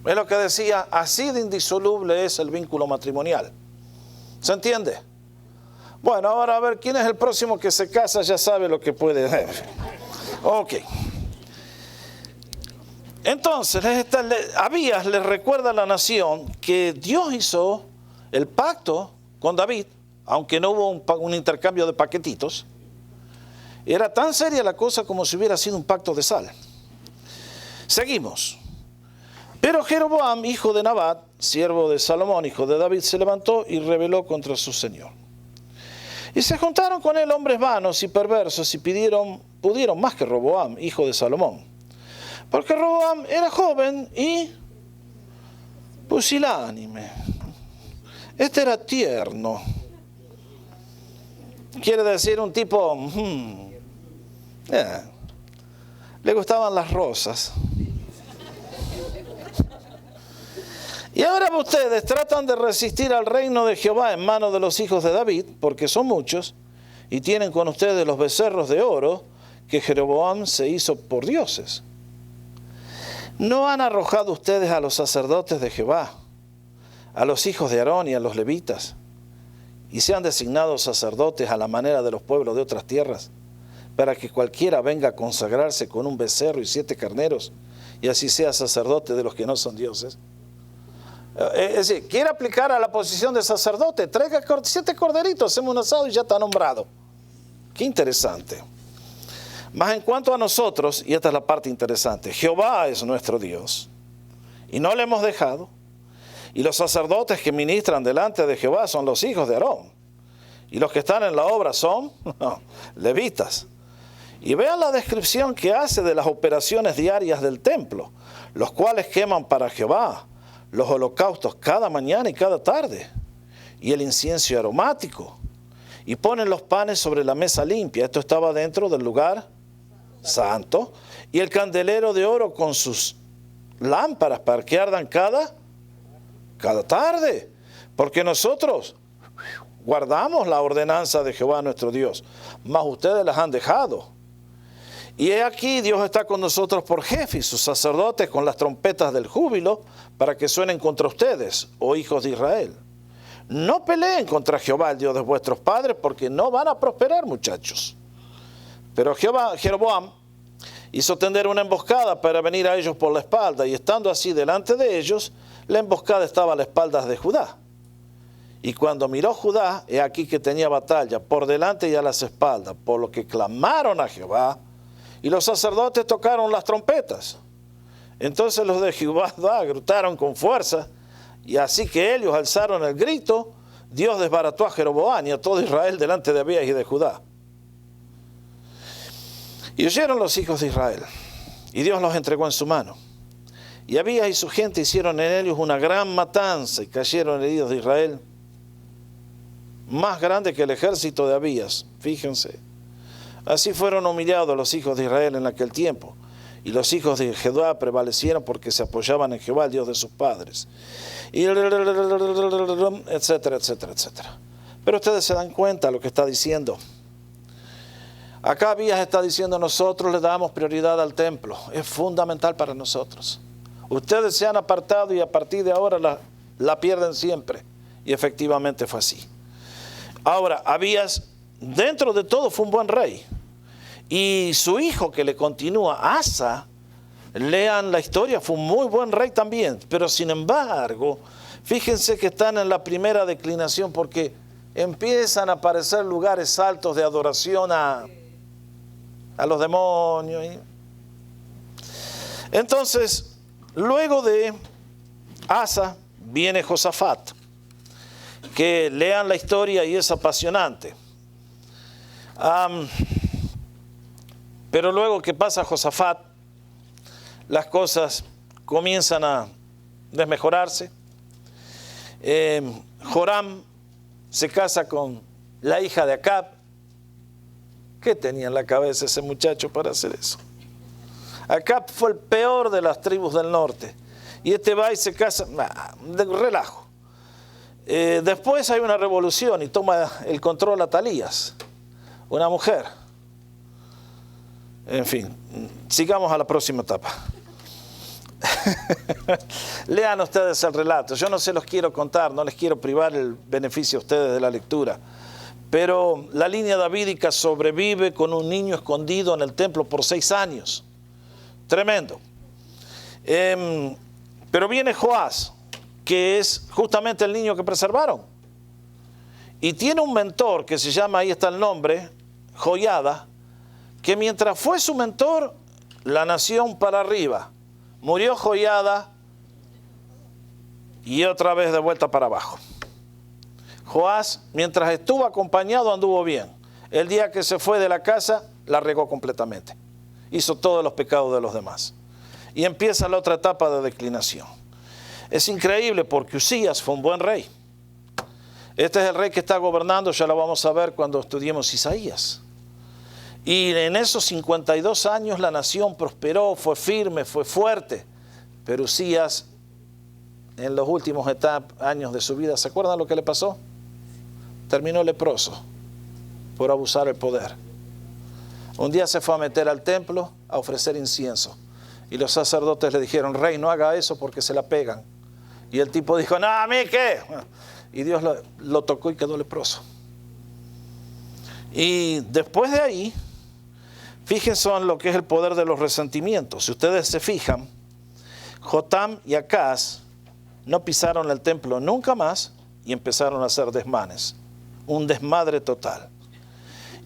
A: Es lo que decía, así de indisoluble es el vínculo matrimonial. ¿Se entiende? Bueno, ahora a ver, ¿quién es el próximo que se casa? Ya sabe lo que puede hacer. Ok. Entonces, Abías le recuerda a la nación que Dios hizo el pacto con David, aunque no hubo un intercambio de paquetitos. Era tan seria la cosa como si hubiera sido un pacto de sal. Seguimos. Pero Jeroboam, hijo de Nabat, siervo de Salomón, hijo de David, se levantó y rebeló contra su señor. Y se juntaron con él hombres vanos y perversos y pudieron más que Roboam, hijo de Salomón. Porque Roboam era joven y pusilánime. Este era tierno. Quiere decir un tipo... le gustaban las rosas. Y ahora ustedes tratan de resistir al reino de Jehová en manos de los hijos de David, porque son muchos, y tienen con ustedes los becerros de oro que Jeroboam se hizo por dioses. ¿No han arrojado ustedes a los sacerdotes de Jehová, a los hijos de Aarón y a los levitas, y se han designado sacerdotes a la manera de los pueblos de otras tierras, para que cualquiera venga a consagrarse con un becerro y 7 carneros, y así sea sacerdote de los que no son dioses? Es decir, quiere aplicar a la posición de sacerdote, traiga 7 corderitos, hacemos un asado y ya está nombrado. Qué interesante. Mas en cuanto a nosotros, y esta es la parte interesante, Jehová es nuestro Dios, y no le hemos dejado, y los sacerdotes que ministran delante de Jehová son los hijos de Aarón, y los que están en la obra son levitas. Y vean la descripción que hace de las operaciones diarias del templo, los cuales queman para Jehová los holocaustos cada mañana y cada tarde, y el incienso aromático, y ponen los panes sobre la mesa limpia. Esto estaba dentro del lugar santo, y el candelero de oro con sus lámparas para que ardan cada tarde, porque nosotros guardamos la ordenanza de Jehová nuestro Dios, mas ustedes las han dejado. Y he aquí, Dios está con nosotros por jefe y sus sacerdotes con las trompetas del júbilo para que suenen contra ustedes, oh hijos de Israel. No peleen contra Jehová, el Dios de vuestros padres, porque no van a prosperar, muchachos. Pero Jeroboam hizo tender una emboscada para venir a ellos por la espalda, y estando así delante de ellos, la emboscada estaba a las espaldas de Judá. Y cuando miró Judá, he aquí que tenía batalla por delante y a las espaldas, por lo que clamaron a Jehová, y los sacerdotes tocaron las trompetas. Entonces los de Jehová gritaron con fuerza, y así que ellos alzaron el grito, Dios desbarató a Jeroboam y a todo Israel delante de Abías y de Judá. Y oyeron los hijos de Israel, y Dios los entregó en su mano. Y Abías y su gente hicieron en ellos una gran matanza, y cayeron heridos de Israel, más grande que el ejército de Abías. Fíjense. Así fueron humillados los hijos de Israel en aquel tiempo. Y los hijos de Jehová prevalecieron porque se apoyaban en Jehová, el Dios de sus padres. Y etcétera, etcétera, etcétera. Pero ustedes se dan cuenta de lo que está diciendo. Acá Abías está diciendo, nosotros le damos prioridad al templo. Es fundamental para nosotros. Ustedes se han apartado y a partir de ahora la pierden siempre. Y efectivamente fue así. Ahora, Abías, dentro de todo, fue un buen rey. Y su hijo que le continúa, Asa, lean la historia, fue un muy buen rey también. Pero sin embargo, fíjense que están en la primera declinación porque empiezan a aparecer lugares altos de adoración a los demonios. Entonces, luego de Asa viene Josafat, que lean la historia y es apasionante. Pero luego que pasa Josafat, las cosas comienzan a desmejorarse. Joram se casa con la hija de Acab. ¿Qué tenía en la cabeza ese muchacho para hacer eso? Acab fue el peor de las tribus del norte. Y este va y se casa, de relajo. Después hay una revolución y toma el control Atalías, una mujer. En fin, sigamos a la próxima etapa. Lean ustedes el relato. Yo no se los quiero contar, no les quiero privar el beneficio a ustedes de la lectura. Pero la línea davídica sobrevive con un niño escondido en el templo por 6 años. Tremendo. Pero viene Joás, que es justamente el niño que preservaron. Y tiene un mentor que se llama, ahí está el nombre, Joiada, que mientras fue su mentor, la nación para arriba. Murió Joiada y otra vez de vuelta para abajo. Joás, mientras estuvo acompañado, anduvo bien. El día que se fue de la casa, la regó completamente. Hizo todos los pecados de los demás. Y empieza la otra etapa de declinación. Es increíble porque Usías fue un buen rey. Este es el rey que está gobernando, ya lo vamos a ver cuando estudiemos Isaías. Y en esos 52 años la nación prosperó, fue firme, fue fuerte. Pero Usías, en los últimos años de su vida, ¿se acuerdan lo que le pasó? Terminó leproso por abusar del poder. Un día se fue a meter al templo a ofrecer incienso. Y los sacerdotes le dijeron, rey, no haga eso porque se la pegan. Y el tipo dijo, no, ¿a mí qué? Y Dios lo tocó y quedó leproso. Y después de ahí, fíjense en lo que es el poder de los resentimientos. Si ustedes se fijan, Jotam y Acaz no pisaron el templo nunca más y empezaron a hacer desmanes. Un desmadre total.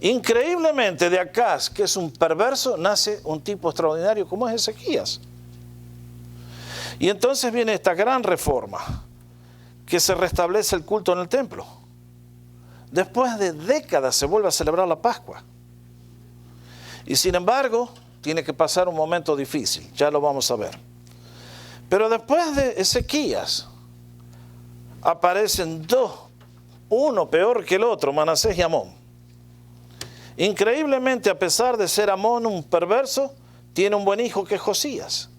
A: Increíblemente de Acaz, que es un perverso, nace un tipo extraordinario como es Ezequías. Y entonces viene esta gran reforma, que se restablece el culto en el templo. Después de décadas se vuelve a celebrar la Pascua. Y sin embargo, tiene que pasar un momento difícil, ya lo vamos a ver. Pero después de Ezequías, aparecen dos, uno peor que el otro, Manasés y Amón. Increíblemente, a pesar de ser Amón un perverso, tiene un buen hijo que es Josías.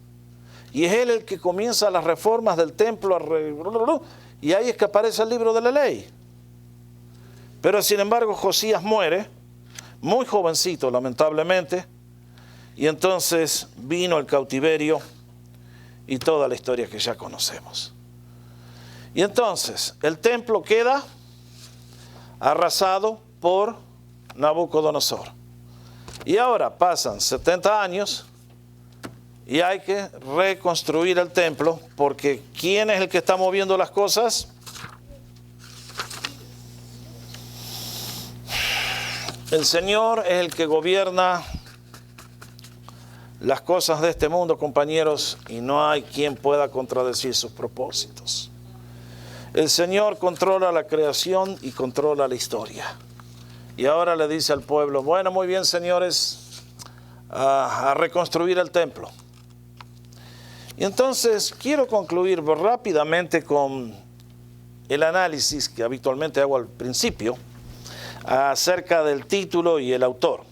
A: Y es él el que comienza las reformas del templo. Y ahí es que aparece el libro de la ley. Pero sin embargo, Josías muere, muy jovencito, lamentablemente. Y entonces vino el cautiverio y toda la historia que ya conocemos. Y entonces, el templo queda arrasado por Nabucodonosor. Y ahora pasan 70 años y hay que reconstruir el templo, porque ¿quién es el que está moviendo las cosas? El Señor es el que gobierna las cosas de este mundo, compañeros, y no hay quien pueda contradecir sus propósitos. El Señor controla la creación y controla la historia. Y ahora le dice al pueblo, bueno, muy bien, señores, a reconstruir el templo. Y entonces quiero concluir rápidamente con el análisis que habitualmente hago al principio acerca del título y el autor.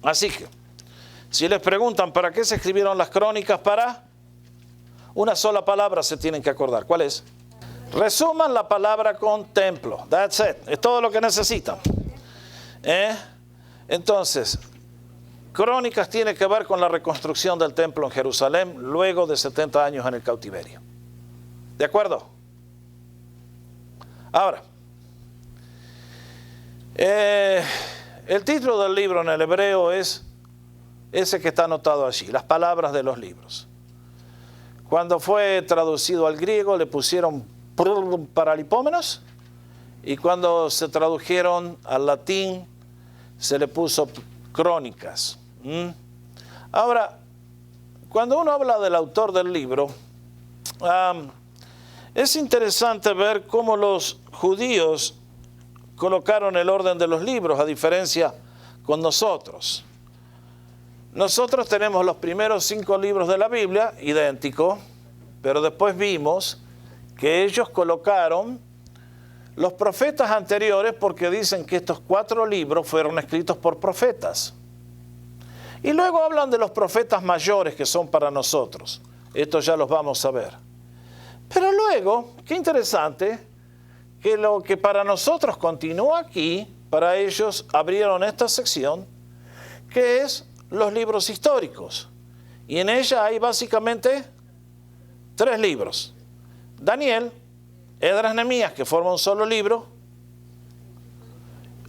A: Así que, si les preguntan para qué se escribieron las crónicas, para una sola palabra se tienen que acordar. ¿Cuál es? Resuman la palabra con templo. That's it. Es todo lo que necesitan. Entonces, Crónicas tiene que ver con la reconstrucción del templo en Jerusalén luego de 70 años en el cautiverio. ¿De acuerdo? Ahora, el título del libro en el hebreo es ese que está anotado allí, las palabras de los libros. Cuando fue traducido al griego le pusieron paralipómenos, y cuando se tradujeron al latín se le puso crónicas. Ahora, cuando uno habla del autor del libro, es interesante ver cómo los judíos colocaron el orden de los libros, a diferencia con nosotros. Nosotros tenemos los primeros 5 libros de la Biblia, idénticos, pero después vimos que ellos colocaron los profetas anteriores porque dicen que estos 4 libros fueron escritos por profetas. Y luego hablan de los profetas mayores que son para nosotros. Estos ya los vamos a ver. Pero luego, qué interesante, que lo que para nosotros continúa aquí, para ellos abrieron esta sección, que es los libros históricos. Y en ella hay básicamente 3 libros. Daniel, Esdras, Nehemías, que forman un solo libro,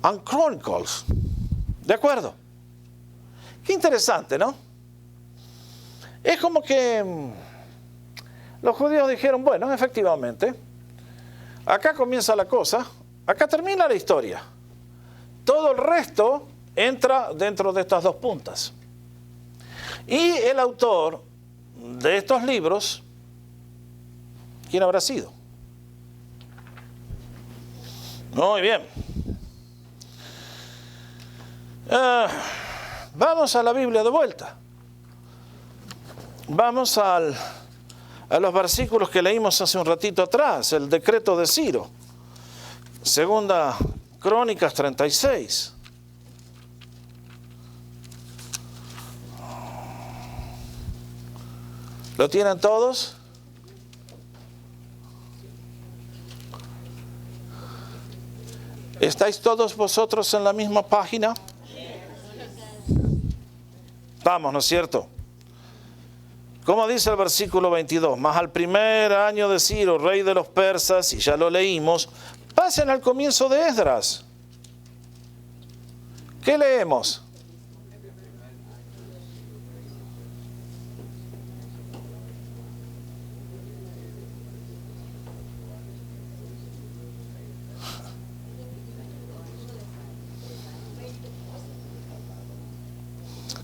A: and Chronicles. ¿De acuerdo? Qué interesante, ¿no? Es como que los judíos dijeron, bueno, efectivamente, acá comienza la cosa, acá termina la historia. Todo el resto entra dentro de estas 2 puntas. Y el autor de estos libros, ¿quién habrá sido? Muy bien. Vamos a la Biblia de vuelta. Vamos a los versículos que leímos hace un ratito atrás, el decreto de Ciro. Segunda Crónicas 36. ¿Lo tienen todos? ¿Estáis todos vosotros en la misma página? Vamos, ¿no es cierto? Como dice el versículo 22, mas al primer año de Ciro, rey de los persas, y ya lo leímos, pasen al comienzo de Esdras. ¿Qué leemos?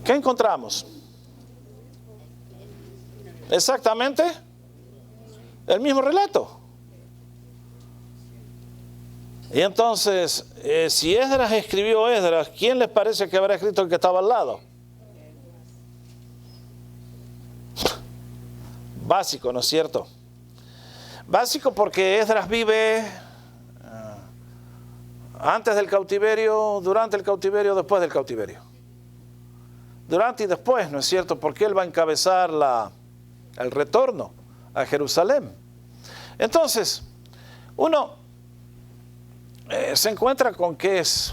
A: ¿Qué encontramos? Exactamente el mismo relato. Y entonces, si Esdras escribió Esdras, ¿quién les parece que habrá escrito el que estaba al lado? Básico, ¿no es cierto? Básico porque Esdras vive antes del cautiverio, durante el cautiverio, después del cautiverio. Durante y después, ¿no es cierto? Porque él va a encabezar el retorno a Jerusalén. Entonces, uno se encuentra con que es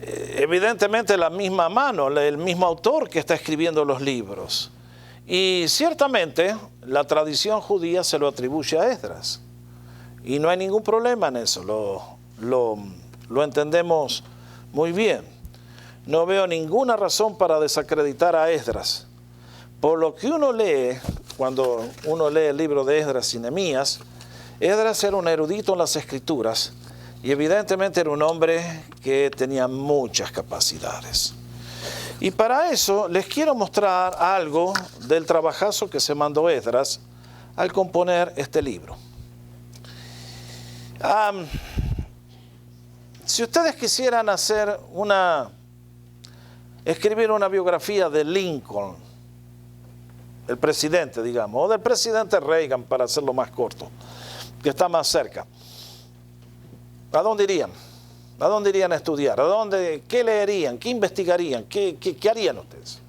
A: evidentemente la misma mano, el mismo autor que está escribiendo los libros. Y ciertamente la tradición judía se lo atribuye a Esdras. Y no hay ningún problema en eso, lo entendemos muy bien. No veo ninguna razón para desacreditar a Esdras. Por lo que uno lee, cuando uno lee el libro de Esdras y Nehemías, Esdras era un erudito en las escrituras y evidentemente era un hombre que tenía muchas capacidades. Y para eso les quiero mostrar algo del trabajazo que se mandó Esdras al componer este libro. Si ustedes quisieran escribir una biografía de Lincoln, el presidente, digamos, o del presidente Reagan, para hacerlo más corto, que está más cerca, ¿a dónde irían? ¿A dónde irían a estudiar? ¿Qué leerían? ¿Qué investigarían? ¿Qué harían ustedes?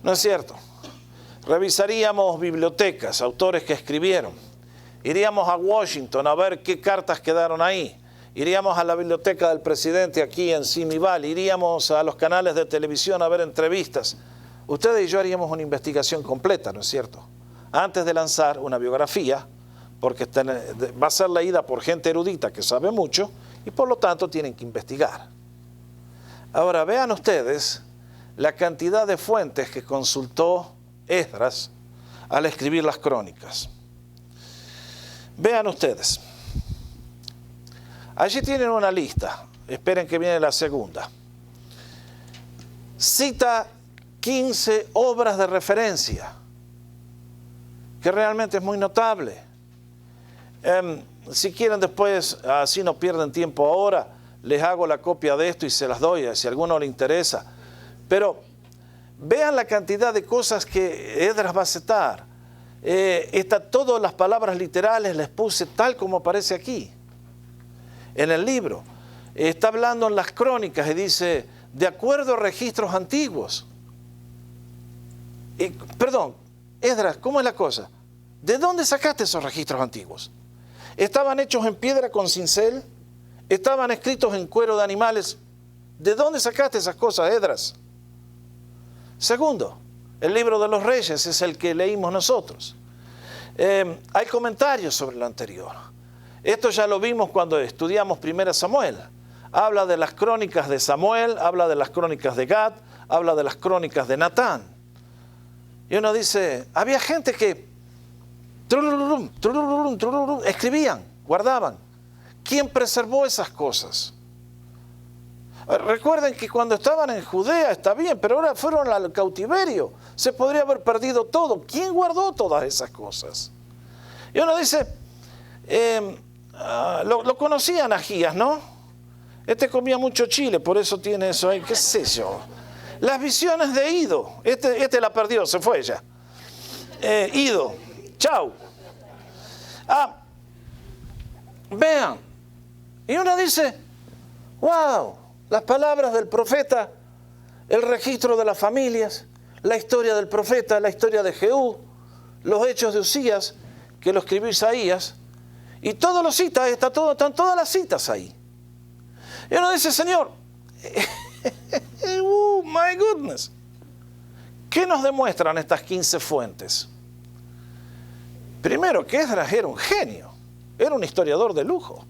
A: ¿No es cierto? Revisaríamos bibliotecas, autores que escribieron. Iríamos a Washington a ver qué cartas quedaron ahí. Iríamos a la biblioteca del presidente aquí en Simi Valley. Iríamos a los canales de televisión a ver entrevistas. Ustedes y yo haríamos una investigación completa, ¿no es cierto? Antes de lanzar una biografía, porque va a ser leída por gente erudita que sabe mucho y por lo tanto tienen que investigar. Ahora vean ustedes la cantidad de fuentes que consultó Esdras al escribir las crónicas. Vean ustedes. Allí tienen una lista. Esperen que viene la segunda. Cita 15 obras de referencia, que realmente es muy notable. Si quieren después, así no pierden tiempo ahora, les hago la copia de esto y se las doy, si a alguno le interesa. Pero vean la cantidad de cosas que Esdras va a citar. Todas las palabras literales les puse tal como aparece aquí, en el libro. Está hablando en las crónicas y dice, de acuerdo a registros antiguos. Esdras, ¿cómo es la cosa? ¿De dónde sacaste esos registros antiguos? ¿Estaban hechos en piedra con cincel? ¿Estaban escritos en cuero de animales? ¿De dónde sacaste esas cosas, Esdras? Segundo, el libro de los Reyes es el que leímos nosotros. Hay comentarios sobre lo anterior. Esto ya lo vimos cuando estudiamos 1 Samuel. Habla de las crónicas de Samuel, habla de las crónicas de Gad, habla de las crónicas de Natán. Y uno dice, había gente que escribían, guardaban. ¿Quién preservó esas cosas? Recuerden que cuando estaban en Judea está bien, pero ahora fueron al cautiverio. Se podría haber perdido todo. ¿Quién guardó todas esas cosas? Y uno dice, lo conocían Agías, ¿no? Este comía mucho chile, por eso tiene eso ahí, qué sé yo. Las visiones de Ido. Este la perdió, se fue ya. Ido, chau. Vean. Y uno dice, wow, las palabras del profeta, el registro de las familias, la historia del profeta, la historia de Jehú, los hechos de Usías, que lo escribió Isaías, y todo lo cita, están todas las citas ahí. Y uno dice, Señor, my goodness, ¿qué nos demuestran estas 15 fuentes? Primero, que Esdras era un genio, era un historiador de lujo.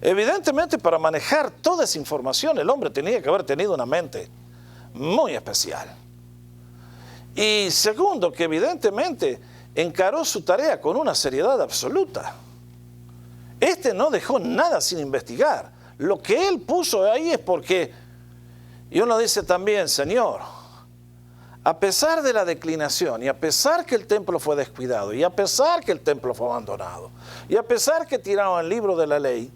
A: Evidentemente, para manejar toda esa información, el hombre tenía que haber tenido una mente muy especial. Y segundo, que evidentemente encaró su tarea con una seriedad absoluta. Este no dejó nada sin investigar. Lo que él puso ahí es porque, y uno dice también, Señor, a pesar de la declinación, y a pesar que el templo fue descuidado, y a pesar que el templo fue abandonado, y a pesar que tiraron el libro de la ley,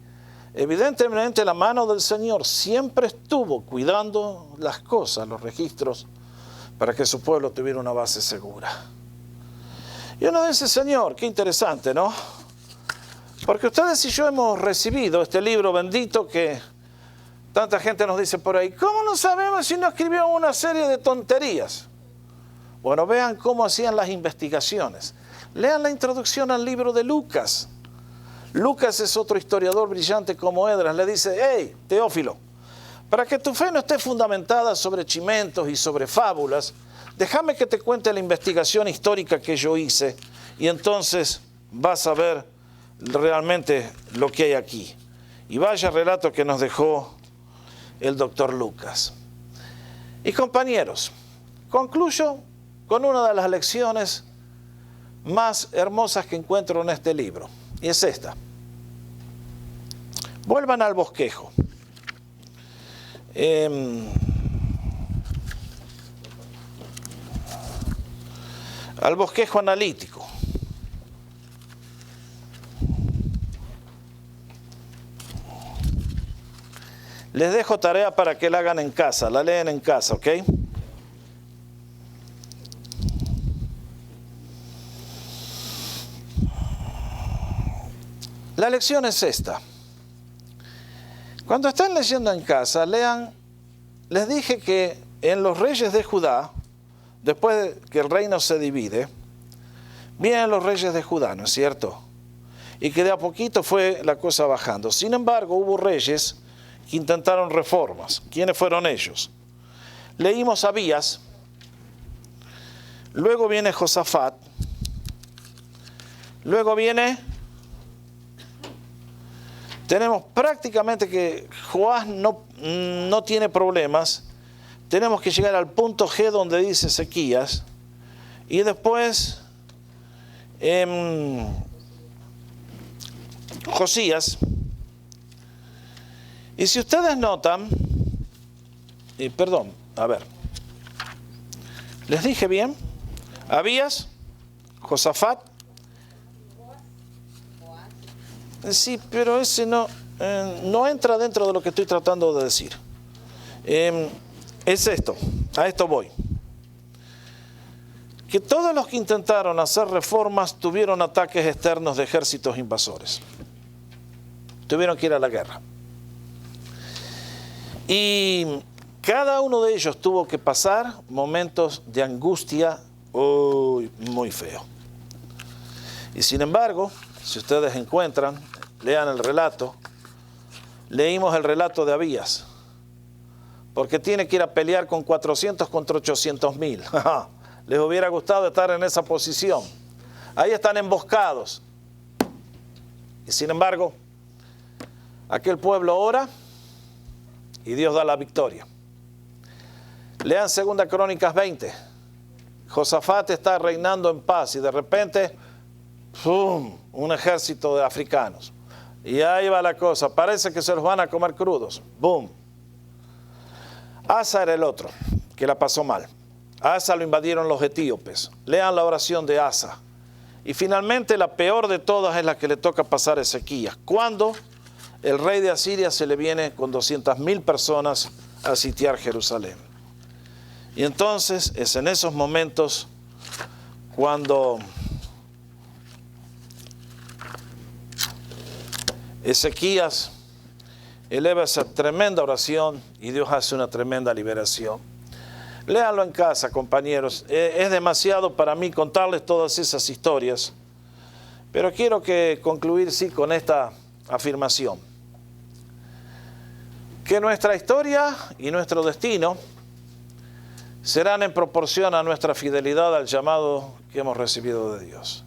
A: evidentemente la mano del Señor siempre estuvo cuidando las cosas, los registros, para que su pueblo tuviera una base segura. Y uno dice, Señor, qué interesante, ¿no? Porque ustedes y yo hemos recibido este libro bendito que tanta gente nos dice por ahí, ¿cómo no sabemos si no escribió una serie de tonterías? Bueno, vean cómo hacían las investigaciones. Lean la introducción al libro de Lucas. Lucas es otro historiador brillante como Esdras. Le dice, hey, Teófilo, para que tu fe no esté fundamentada sobre chimentos y sobre fábulas, déjame que te cuente la investigación histórica que yo hice y entonces vas a ver realmente lo que hay aquí. Y vaya relato que nos dejó el doctor Lucas. Y compañeros, concluyo con una de las lecciones más hermosas que encuentro en este libro. Y es esta. Vuelvan al bosquejo. Al bosquejo analítico. Les dejo tarea para que la hagan en casa, la leen en casa, ¿ok? La lección es esta. Cuando están leyendo en casa, lean, les dije que en los reyes de Judá, después de que el reino se divide, vienen los reyes de Judá, ¿no es cierto? Y que de a poquito fue la cosa bajando. Sin embargo, hubo reyes que intentaron reformas. ¿Quiénes fueron ellos? Leímos a Abías, luego viene Josafat, luego viene, tenemos prácticamente que Joás no tiene problemas, tenemos que llegar al punto G donde dice Ezequías, y después Josías. Y si ustedes notan, ¿les dije bien? Abías, Josafat. Sí, pero ese no entra dentro de lo que estoy tratando de decir. Es esto, a esto voy. Que todos los que intentaron hacer reformas tuvieron ataques externos de ejércitos invasores. Tuvieron que ir a la guerra. Y cada uno de ellos tuvo que pasar momentos de angustia Uy, muy feo. Y sin embargo, si ustedes encuentran, lean el relato, leímos el relato de Abías, porque tiene que ir a pelear con 400 contra 800,000. Les hubiera gustado estar en esa posición. Ahí están emboscados. Y sin embargo, aquel pueblo ora y Dios da la victoria. Lean 2 Crónicas 20. Josafat está reinando en paz y de repente, ¡pum!, un ejército de africanos. Y ahí va la cosa, parece que se los van a comer crudos. ¡Boom! Asa era el otro, que la pasó mal. A Asa lo invadieron los etíopes. Lean la oración de Asa. Y finalmente la peor de todas es la que le toca pasar a Ezequías. Cuando el rey de Asiria se le viene con 200,000 personas a sitiar Jerusalén. Y entonces es en esos momentos cuando Ezequías eleva esa tremenda oración y Dios hace una tremenda liberación. Léanlo en casa, compañeros. Es demasiado para mí contarles todas esas historias, pero quiero concluir con esta afirmación. Que nuestra historia y nuestro destino serán en proporción a nuestra fidelidad al llamado que hemos recibido de Dios.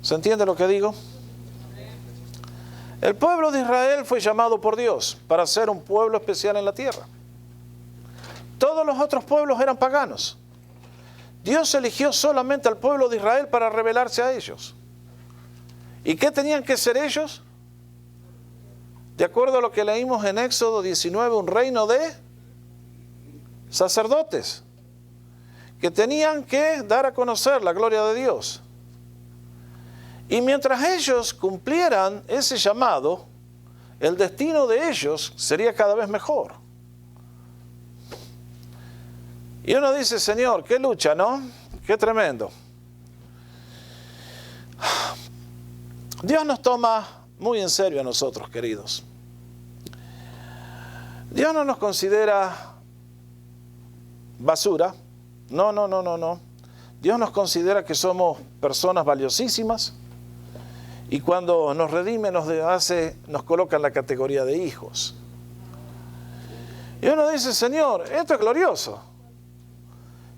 A: ¿Se entiende lo que digo? El pueblo de Israel fue llamado por Dios para ser un pueblo especial en la tierra. Todos los otros pueblos eran paganos. Dios eligió solamente al pueblo de Israel para revelarse a ellos. ¿Y qué tenían que ser ellos? De acuerdo a lo que leímos en Éxodo 19, un reino de sacerdotes que tenían que dar a conocer la gloria de Dios. Y mientras ellos cumplieran ese llamado, el destino de ellos sería cada vez mejor. Y uno dice, Señor, qué lucha, ¿no? Qué tremendo. Dios nos toma muy en serio a nosotros, queridos. Dios no nos considera basura. No. Dios nos considera que somos personas valiosísimas. Y cuando nos redime, nos coloca en la categoría de hijos. Y uno dice, Señor, esto es glorioso.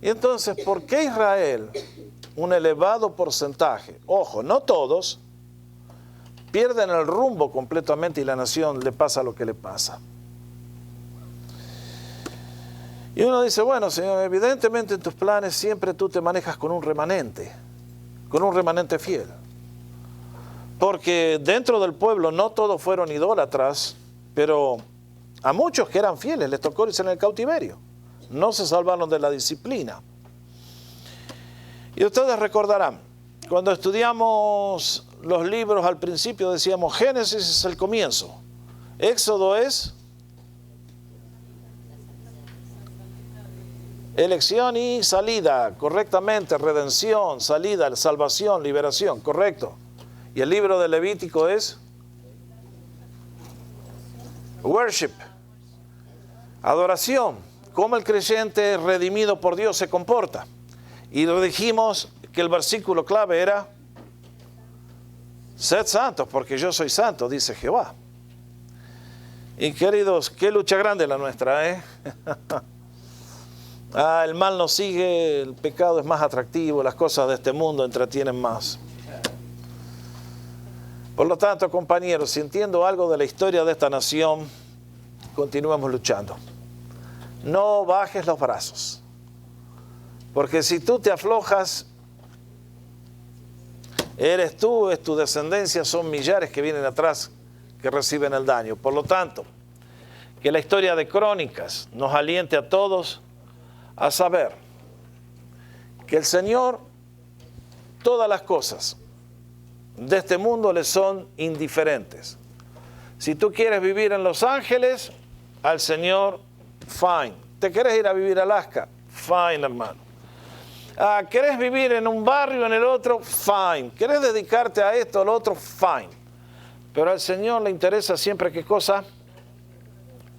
A: Y entonces, ¿por qué Israel, un elevado porcentaje, ojo, no todos, pierden el rumbo completamente y la nación le pasa lo que le pasa? Y uno dice, bueno, Señor, evidentemente en tus planes siempre tú te manejas con un remanente fiel. Porque dentro del pueblo no todos fueron idólatras, pero a muchos que eran fieles les tocó irse en el cautiverio. No se salvaron de la disciplina. Y ustedes recordarán, cuando estudiamos los libros al principio decíamos, Génesis es el comienzo, Éxodo es elección y salida, correctamente, redención, salida, salvación, liberación, correcto. Y el libro de Levítico es worship, adoración, cómo el creyente redimido por Dios se comporta. Y lo dijimos que el versículo clave era, sed santos porque yo soy santo, dice Jehová. Y queridos, qué lucha grande la nuestra, ¿eh? El mal nos sigue, el pecado es más atractivo, las cosas de este mundo entretienen más. Por lo tanto, compañeros, si entiendo algo de la historia de esta nación, continuemos luchando. No bajes los brazos, porque si tú te aflojas, eres tú, es tu descendencia, son millares que vienen atrás que reciben el daño. Por lo tanto, que la historia de Crónicas nos aliente a todos a saber que el Señor, todas las cosas de este mundo le son indiferentes. Si tú quieres vivir en Los Ángeles, al Señor, fine. ¿Te querés ir a vivir a Alaska? Fine, hermano. ¿Querés vivir en un barrio, en el otro? Fine. ¿Querés dedicarte a esto o lo otro? Fine. Pero al Señor le interesa siempre, ¿qué cosa?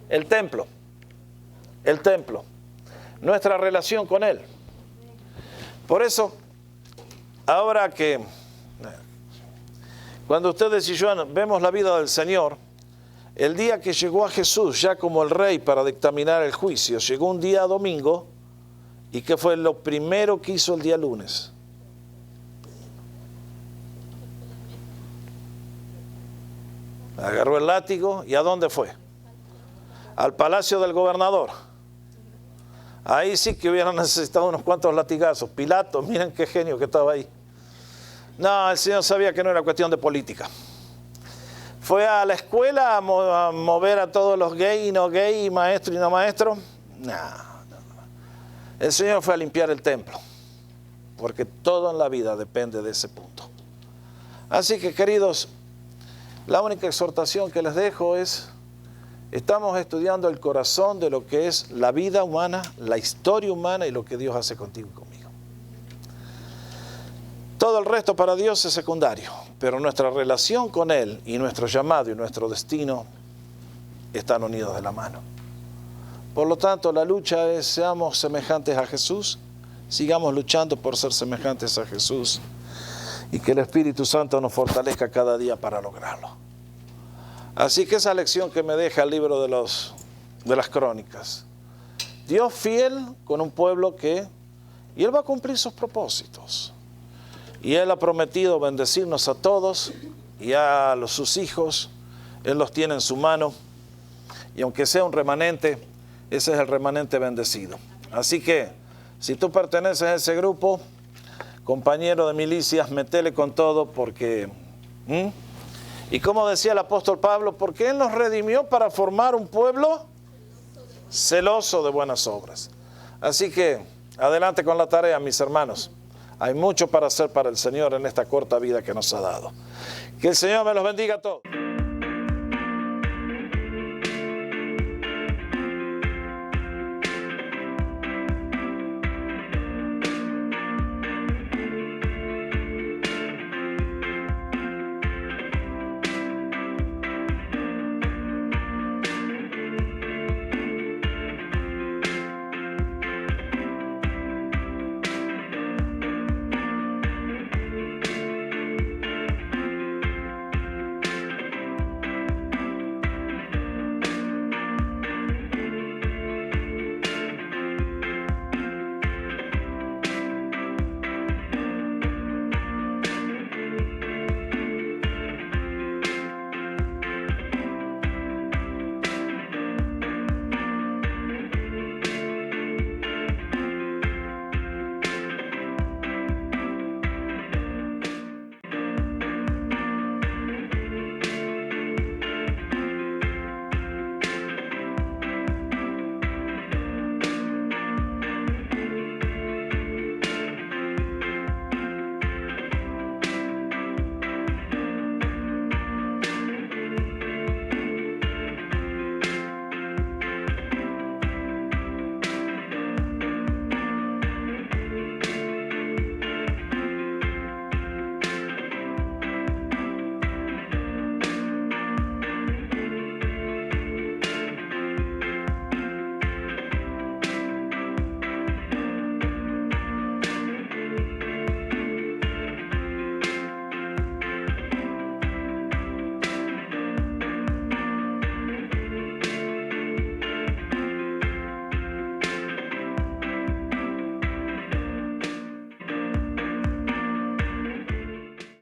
A: El templo. El templo. Nuestra relación con Él. Por eso, ahora que cuando ustedes y yo vemos la vida del Señor, el día que llegó a Jesús ya como el rey para dictaminar el juicio, llegó un día domingo, ¿y qué fue lo primero que hizo el día lunes? Agarró el látigo y ¿a dónde fue? Al palacio del gobernador. Ahí sí que hubieran necesitado unos cuantos latigazos. Pilato, miren qué genio que estaba ahí. No, el Señor sabía que no era cuestión de política. ¿Fue a la escuela a mover a todos los gay y no gay, maestro y no maestro? No. El Señor fue a limpiar el templo, porque todo en la vida depende de ese punto. Así que, queridos, la única exhortación que les dejo es, estamos estudiando el corazón de lo que es la vida humana, la historia humana y lo que Dios hace contigo y conmigo. Todo el resto para Dios es secundario, pero nuestra relación con Él y nuestro llamado y nuestro destino están unidos de la mano. Por lo tanto, la lucha es, seamos semejantes a Jesús, sigamos luchando por ser semejantes a Jesús y que el Espíritu Santo nos fortalezca cada día para lograrlo. Así que esa lección que me deja el libro de las Crónicas. Dios fiel con un pueblo y Él va a cumplir sus propósitos. Y Él ha prometido bendecirnos a todos y a sus hijos. Él los tiene en su mano. Y aunque sea un remanente, ese es el remanente bendecido. Así que, si tú perteneces a ese grupo, compañero de milicias, metele con todo porque... Y como decía el apóstol Pablo, porque Él nos redimió para formar un pueblo celoso de buenas obras. Así que, adelante con la tarea, mis hermanos. Hay mucho para hacer para el Señor en esta corta vida que nos ha dado. Que el Señor me los bendiga a todos.